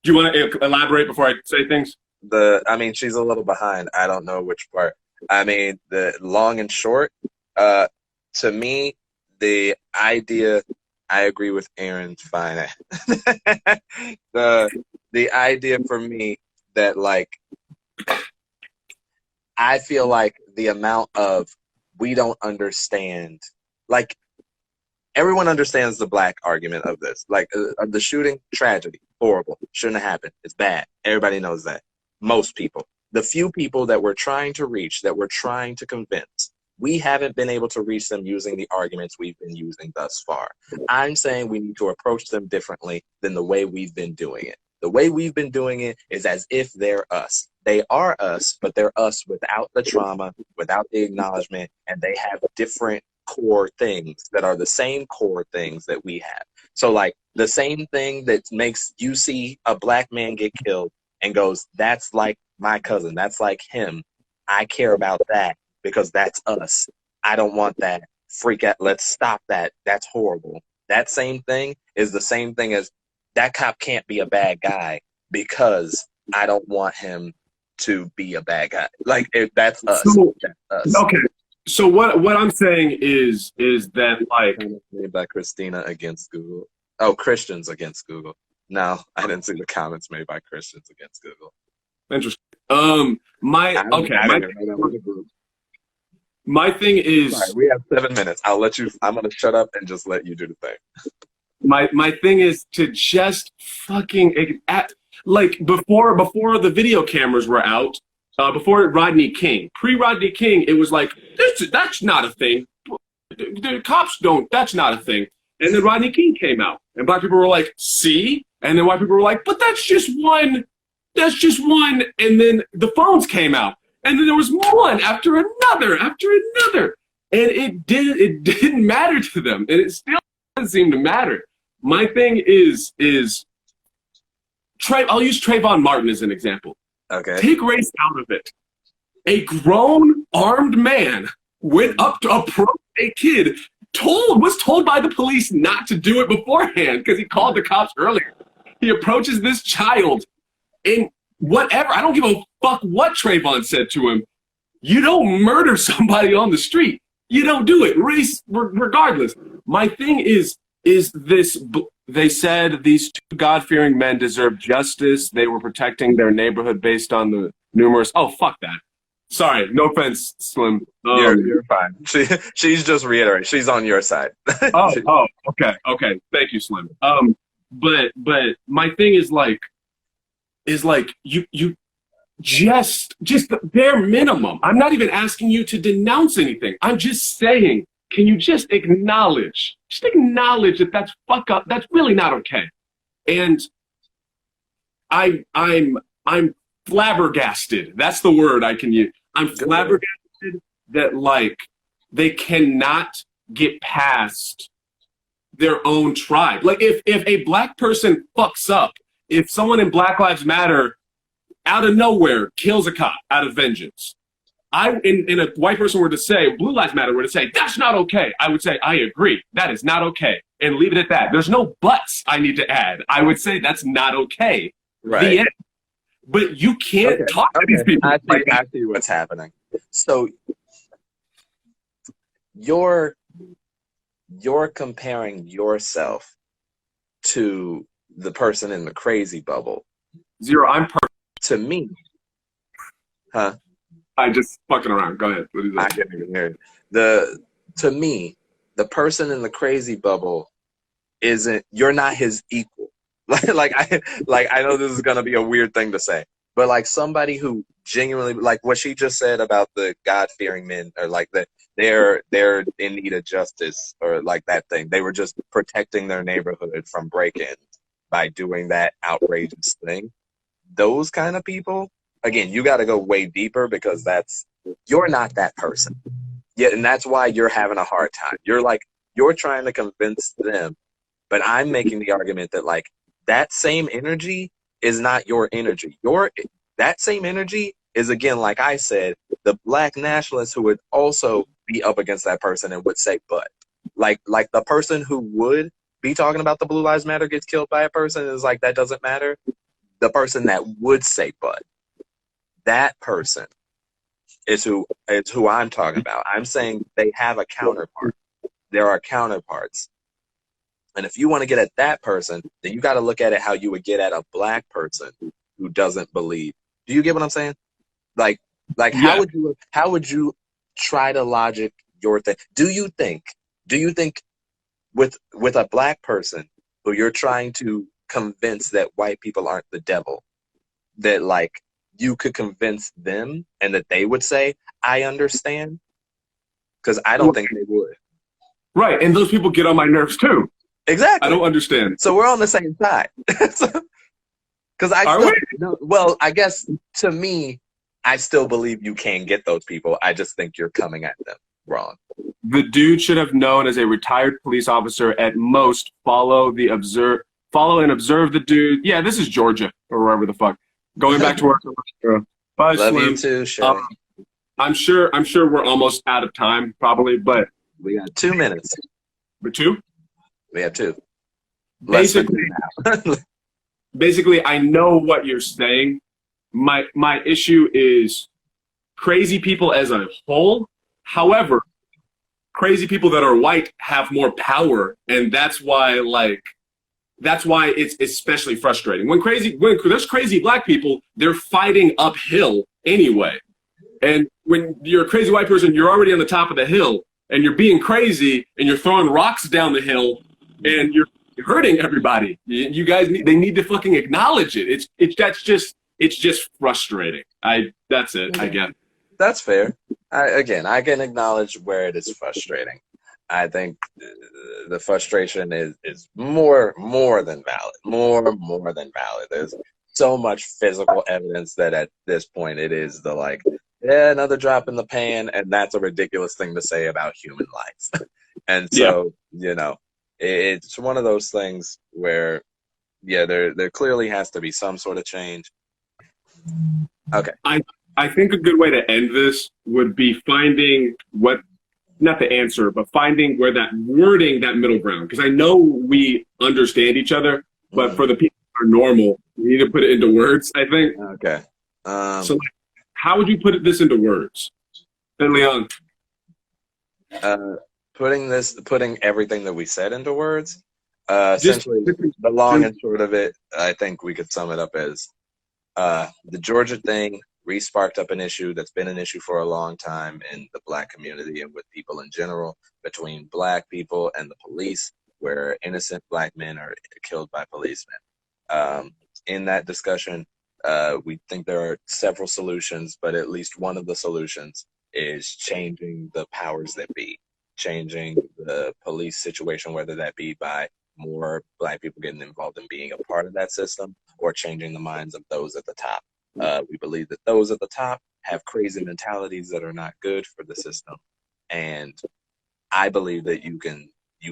Do you want to elaborate before I say things? I mean, she's a little behind. I don't know which part. I mean, the long and short, uh, to me, the idea, I agree with Aaron fine. the the idea for me that like I feel like the amount of we don't understand, like everyone understands the black argument of this, like of the shooting, tragedy, horrible, shouldn't have happened, it's bad. Everybody knows that. Most people, the few people that we're trying to reach, that we're trying to convince, we haven't been able to reach them using the arguments we've been using thus far. I'm saying we need to approach them differently than the way we've been doing it. The way we've been doing it is as if they're us. They are us, but they're us without the trauma, without the acknowledgement, and they have different core things that are the same core things that we have. So, like, the same thing that makes you see a black man get killed and goes, that's like my cousin, that's like him. I care about that because that's us. I don't want that. Freak out. Let's stop that. That's horrible. That same thing is the same thing as that cop can't be a bad guy because I don't want him to be a bad guy. Like that's us. So, That's us. okay. So what I'm saying is that like Made by Christina against Google. Oh, Christians against Google. No, I didn't see the comments made by Christians against Google. interesting. I didn't even know that was a group. My thing is Sorry, we have 7 minutes. I'll let you. I'm gonna shut up and just let you do the thing. my thing is to just fucking like before the video cameras were out, before Rodney King, pre-Rodney King, it was like that's not a thing. The cops don't. That's not a thing. And then Rodney King came out, and black people were like, "See," and then white people were like, "But that's just one. That's just one." And then the phones came out, and then there was one after another, and it didn't matter to them, and it still doesn't seem to matter. My thing is I'll use Trayvon Martin as an example. Okay. Take race out of it. A grown, armed man went up to approach a kid, was told by the police not to do it beforehand because he called the cops earlier. He approaches this child, and whatever, I don't give a fuck what Trayvon said to him. You don't murder somebody on the street. You don't do it, race regardless. My thing is this. They said these two God-fearing men deserve justice. They were protecting their neighborhood based on the numerous. Oh, fuck that. Sorry, no offense, Slim. You're fine. She's just reiterating. She's on your side. Okay. Thank you, Slim. But my thing is like you just the bare minimum. I'm not even asking you to denounce anything. I'm just saying, can you just acknowledge that that's fuck up? That's really not okay. And I'm flabbergasted. That's the word I can use. I'm flabbergasted that like they cannot get past their own tribe. Like if a black person fucks up, if someone in Black Lives Matter out of nowhere kills a cop out of vengeance, and a white person were to say, Blue Lives Matter were to say, that's not okay, I would say, I agree, that is not okay, and leave it at that. There's no buts I need to add. I would say that's not okay. Right. The end. But you can't talk to these people. I see what's happening. So you're comparing yourself to the person in the crazy bubble. Zero, I'm perfect. To me, huh? I just fucking around. Go ahead. What is that? I can't even hear it. To me, the person in the crazy bubble you're not his equal. I know this is gonna be a weird thing to say, but like somebody who genuinely like what she just said about the God-fearing men, or like that they're in need of justice, or like that thing. They were just protecting their neighborhood from break-ins by doing that outrageous thing. Those kind of people, again, you got to go way deeper, because that's you're not that person. Yeah, and that's why you're having a hard time. You're trying to convince them, but I'm making the argument that like that same energy is not your energy. That same energy is, again, like I said, the black nationalists who would also be up against that person and would say, but like the person who would be talking about the Blue Lives Matter gets killed by a person is like that doesn't matter. The person that would say, but that person is who I'm talking about. I'm saying they have a counterpart. There are counterparts. And if you want to get at that person, then you got to look at it how you would get at a black person who doesn't believe. Do you get what I'm saying? Like, Yeah. how would you try to logic your thing? Do you think with a black person who you're trying to convince that white people aren't the devil, that like you could convince them and that they would say, I understand? Because I don't think they would. Right. And those people get on my nerves too. I Exactly. don't understand. So we're on the same side. Because I Are still, we? no, well, I guess to me, I still believe you can get those people. I just think you're coming at them wrong. The dude should have known as a retired police officer at most follow and observe the dude. Yeah, this is Georgia or wherever the fuck. Going back to work. Bye, Love you Slim. too, Shay. I'm sure we're almost out of time, probably, but We got 2 minutes. two. We have two. Less than Basically, two now. basically, I know what you're saying. My issue is crazy people as a whole. However, crazy people that are white have more power, and that's why it's especially frustrating. When there's crazy black people, they're fighting uphill anyway. And when you're a crazy white person, you're already on the top of the hill, and you're being crazy, and you're throwing rocks down the hill, and you're hurting everybody. You guys they need to fucking acknowledge it. It's just frustrating. That's it. I guess. That's fair. I can acknowledge where it is frustrating. I think the frustration is more than valid. More than valid. There's so much physical evidence that at this point it is the like, yeah, another drop in the pan, and that's a ridiculous thing to say about human life. And Yeah. so, it's one of those things where, yeah, there clearly has to be some sort of change. Okay. I think a good way to end this would be finding not the answer, but finding where that wording, that middle ground. Because I know we understand each other, but for the people who are normal, we need to put it into words, I think. Okay. So, how would you put this into words? And Leon. Putting everything that we said into words. Essentially, the long and short of it, I think we could sum it up as the Georgia thing re-sparked up an issue that's been an issue for a long time in the black community and with people in general, between black people and the police, where innocent black men are killed by policemen. In that discussion, we think there are several solutions, but at least one of the solutions is changing the powers that be, changing the police situation, whether that be by more black people getting involved in being a part of that system, or changing the minds of those at the top. We believe that those at the top have crazy mentalities that are not good for the system, and I believe that you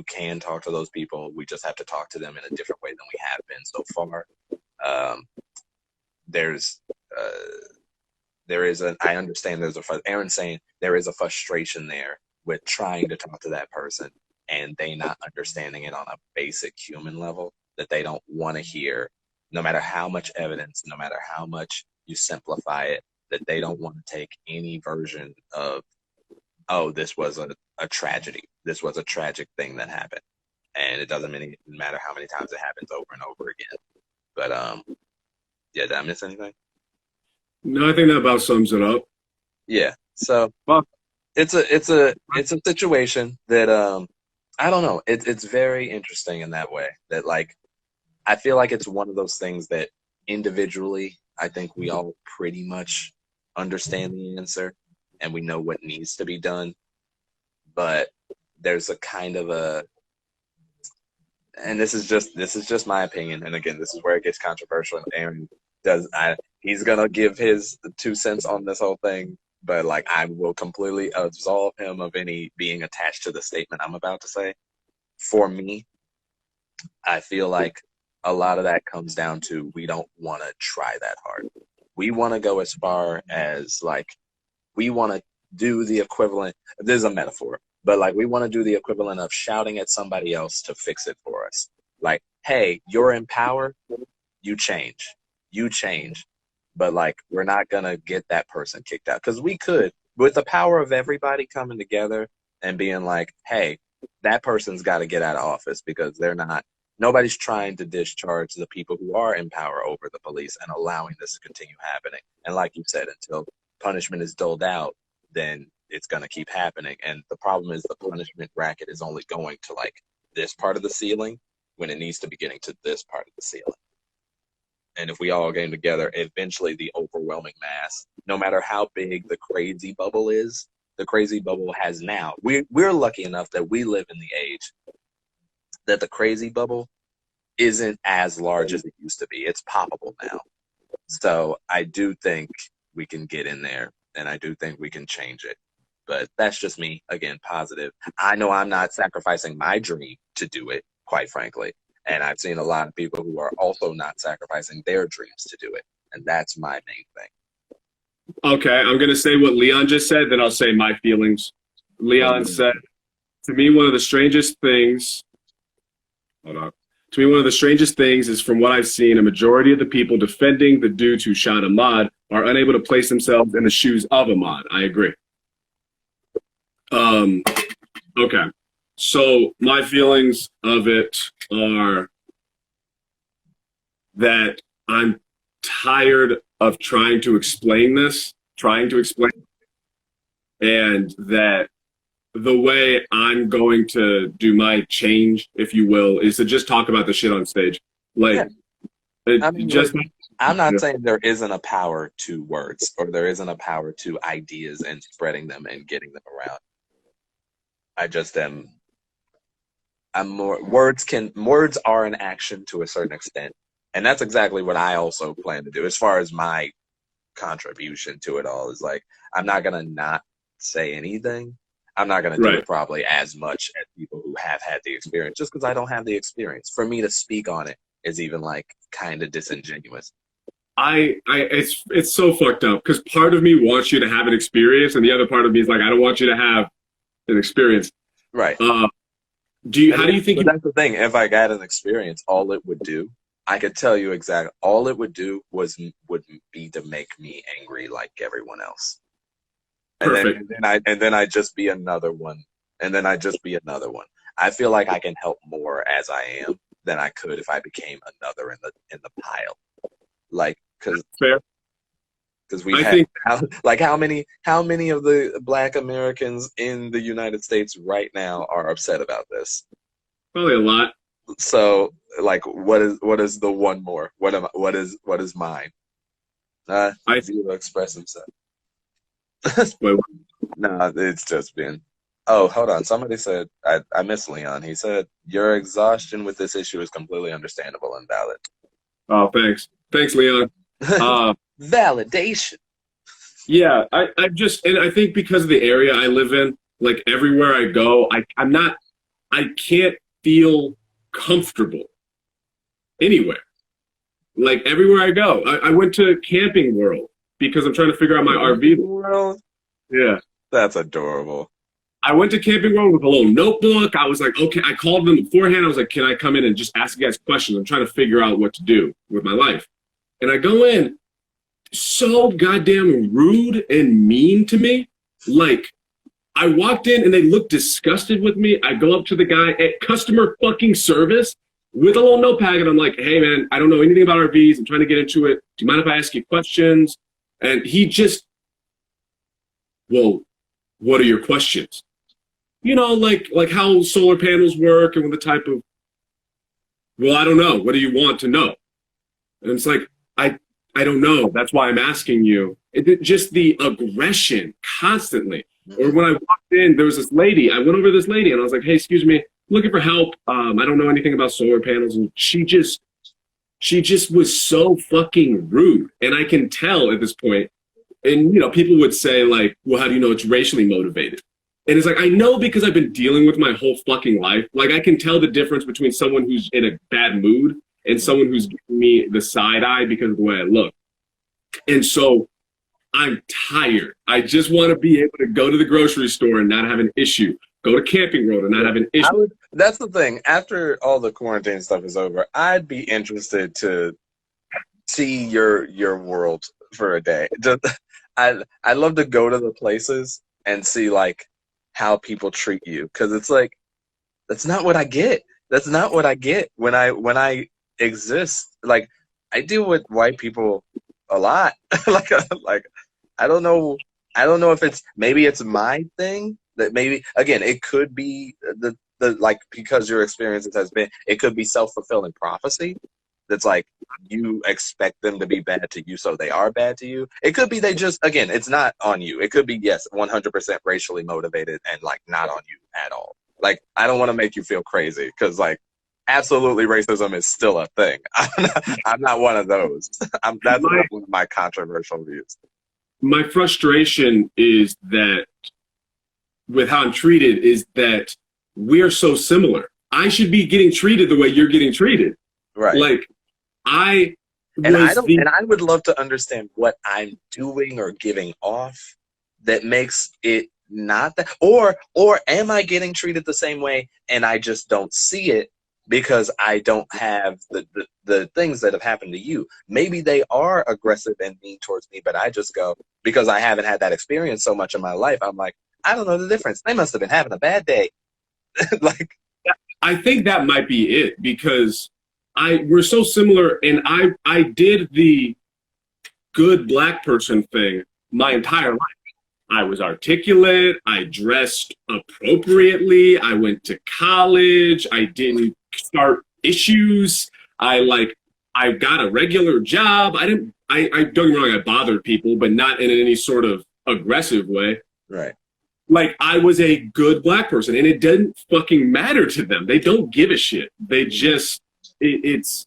can talk to those people. We just have to talk to them in a different way than we have been so far. I understand Aaron's saying there is a frustration there with trying to talk to that person and they not understanding it on a basic human level, that they don't want to hear, no matter how much evidence, no matter how much you simplify it, that they don't want to take any version of, oh, this was a tragedy. This was a tragic thing that happened. And it doesn't matter how many times it happens over and over again. But yeah, did I miss anything? No, I think that about sums it up. Yeah. So Well, it's a situation that I don't know. It's very interesting in that way, that like I feel like it's one of those things that individually I think we all pretty much understand the answer and we know what needs to be done. But there's a kind of a, and this is just my opinion. And again, this is where it gets controversial. And Aaron he's gonna give his 2 cents on this whole thing, but like I will completely absolve him of any being attached to the statement I'm about to say. For me, I feel like a lot of that comes down to we don't want to try that hard. We want to go as far as like we want to do the equivalent. This is a metaphor, but like we want to do the equivalent of shouting at somebody else to fix it for us. Like, hey, you're in power, you change. But like, we're not gonna get that person kicked out because we could, with the power of everybody coming together and being like, hey, that person's got to get out of office because they're not. Nobody's trying to discharge the people who are in power over the police and allowing this to continue happening. And like you said, until punishment is doled out, then it's going to keep happening. And the problem is the punishment bracket is only going to like this part of the ceiling when it needs to be getting to this part of the ceiling. And if we all came together, eventually the overwhelming mass, no matter how big the crazy bubble is, the crazy bubble has now. We're lucky enough that we live in the age that the crazy bubble isn't as large as it used to be. It's poppable now. So I do think we can get in there, and I do think we can change it. But that's just me, again, positive. I know I'm not sacrificing my dream to do it, quite frankly. And I've seen a lot of people who are also not sacrificing their dreams to do it. And that's my main thing. Okay, I'm going to say what Leon just said, then I'll say my feelings. Leon said, to me, one of the strangest things, hold on. To me, one of the strangest things is from what I've seen, a majority of the people defending the dudes who shot Ahmaud are unable to place themselves in the shoes of Ahmaud. I agree. Okay. So my feelings of it are that I'm tired of trying to explain, and that the way I'm going to do my change, if you will, is to just talk about the shit on stage. Like, I mean, just I'm not saying there isn't a power to words or there isn't a power to ideas and spreading them and getting them around. I just am. I'm more words are an action to a certain extent, and that's exactly what I also plan to do. As far as my contribution to it all is like, I'm not gonna not say anything. I'm not gonna do it probably as much as people who have had the experience, just because I don't have the experience. For me to speak on it is even like kind of disingenuous. It's so fucked up because part of me wants you to have an experience, and the other part of me is like, I don't want you to have an experience. Right. How do you think? That's the thing. If I got an experience, all it would do, I could tell you exactly. All it would do would be to make me angry like everyone else. Perfect. And then I just be another one. And then I just be another one. I feel like I can help more as I am than I could if I became another in the pile. Like, because we have how many of the Black Americans in the United States right now are upset about this? Probably a lot. So like, what is the one more? What is mine? Zero express himself. No, it's just been. Oh, hold on. Somebody said I miss Leon. He said your exhaustion with this issue is completely understandable and valid. Oh, thanks, Leon. Validation. Yeah, I just, and I think because of the area I live in, like everywhere I go, I can't feel comfortable anywhere. Like everywhere I go, I went to Camping World because I'm trying to figure out my RV. World? Yeah. That's adorable. I went to Camping World with a little notebook. I was like, okay, I called them beforehand. I was like, can I come in and just ask you guys questions? I'm trying to figure out what to do with my life. And I go in, so goddamn rude and mean to me. Like, I walked in and they looked disgusted with me. I go up to the guy at customer fucking service with a little notepad and I'm like, hey man, I don't know anything about RVs. I'm trying to get into it. Do you mind if I ask you questions? And he just, well, what are your questions? You know, like how solar panels work and what the type of, well, I don't know. What do you want to know? And it's like, I don't know. That's why I'm asking you. Just the aggression constantly. Or Mm-mm. when I walked in, there was this lady. I went over to this lady and I was like, "Hey, excuse me, I'm looking for help. I don't know anything about solar panels." And she just was so fucking rude. And I can tell at this point. And people would say like, "Well, how do you know it's racially motivated?" And it's like, I know because I've been dealing with my whole fucking life. Like, I can tell the difference between someone who's in a bad mood and someone who's giving me the side eye because of the way I look. And so I'm tired. I just want to be able to go to the grocery store and not have an issue. Go to Camping Road and not Yeah. have an I issue. would. That's the thing. After all the quarantine stuff is over, I'd be interested to see your world for a day. Just, I love to go to the places and see like how people treat you because it's like that's not what I get. That's not what I get when I exist. Like I deal with white people a lot. like I don't know. I don't know if it's maybe it's my thing that maybe again it could be the like because your experiences has been it could be self-fulfilling prophecy that's like you expect them to be bad to you so they are bad to you. It could be they just again it's not on you. It could be yes 100% racially motivated and like not on you at all. Like I don't want to make you feel crazy because like absolutely racism is still a thing. I'm not one of those. That's My not one of my controversial views. my frustration is that with how I'm treated is that we're so similar. I should be getting treated the way you're getting treated. Right. Like I And I was don't the and I would love to understand what I'm doing or giving off that makes it not that or am I getting treated the same way and I just don't see it because I don't have the things that have happened to you. Maybe they are aggressive and mean towards me, but I just go because I haven't had that experience so much in my life. I'm like, I don't know the difference. They must have been having a bad day. like I think that might be it because I we're so similar and I did the good black person thing my entire life. I was articulate, I dressed appropriately, I went to college, I didn't start issues, I got a regular job. I don't get me wrong, I bothered people, but not in any sort of aggressive way. right. Like I was a good black person and it didn't fucking matter to them. They don't give a shit. They just it's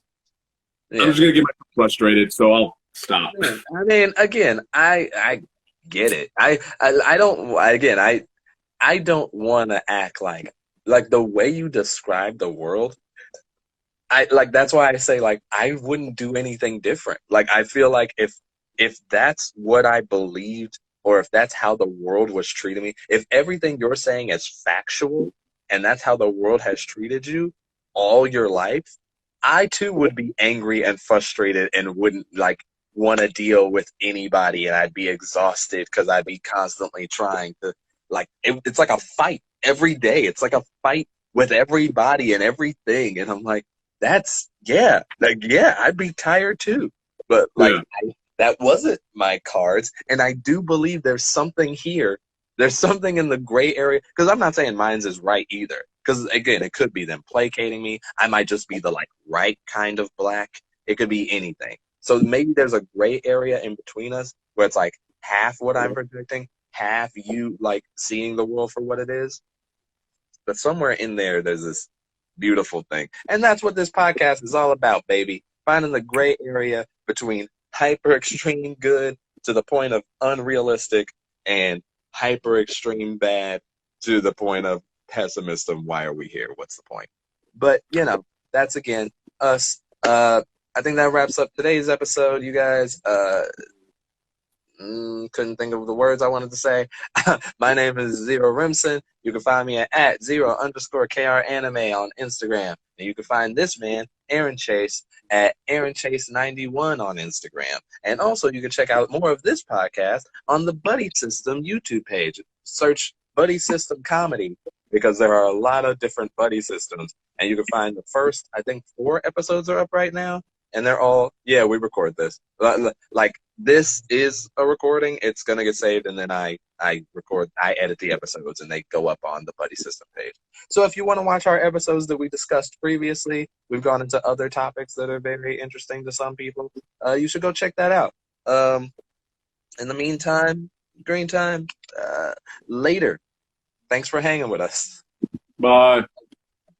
I'm Yeah. just gonna get myself frustrated, so I'll stop. Yeah. I mean, again, I get it. I don't again I don't want to act like the way you describe the world. I like that's why I say like I wouldn't do anything different. Like I feel like if that's what I believed or if that's how the world was treating me, if everything you're saying is factual and that's how the world has treated you all your life, I too would be angry and frustrated and wouldn't like want to deal with anybody and I'd be exhausted because I'd be constantly trying to it's like a fight every day. It's like a fight with everybody and everything. And I'm like, that's yeah, I'd be tired too. But Yeah. that wasn't my cards, and I do believe there's something here. There's something in the gray area because I'm not saying mine's is right either. Because again, it could be them placating me. I might just be the like right kind of black. It could be anything. So maybe there's a gray area in between us where it's like half what I'm projecting, half you like seeing the world for what it is. But somewhere in there, there's this beautiful thing. And that's what this podcast is all about, baby. Finding the gray area between hyper extreme good to the point of unrealistic and hyper extreme bad to the point of pessimism. Why are we here? What's the point? But, that's again us. I think that wraps up today's episode, you guys. Couldn't think of the words I wanted to say. My name is Zero Rimson. You can find me at @0_KR anime on Instagram. And you can find this man, Aaron Chase, at Aaron Chase 91 on Instagram. And also you can check out more of this podcast on the Buddy System YouTube page. Search Buddy System Comedy because there are a lot of different buddy systems. And you can find the first, I think 4 episodes are up right now. And they're all, yeah, we record this. Like, this is a recording. It's going to get saved, and then I I edit the episodes, and they go up on the Buddy System page. So if you want to watch our episodes that we discussed previously, we've gone into other topics that are very interesting to some people. You should go check that out. In the meantime, Green Time, later. Thanks for hanging with us. Bye.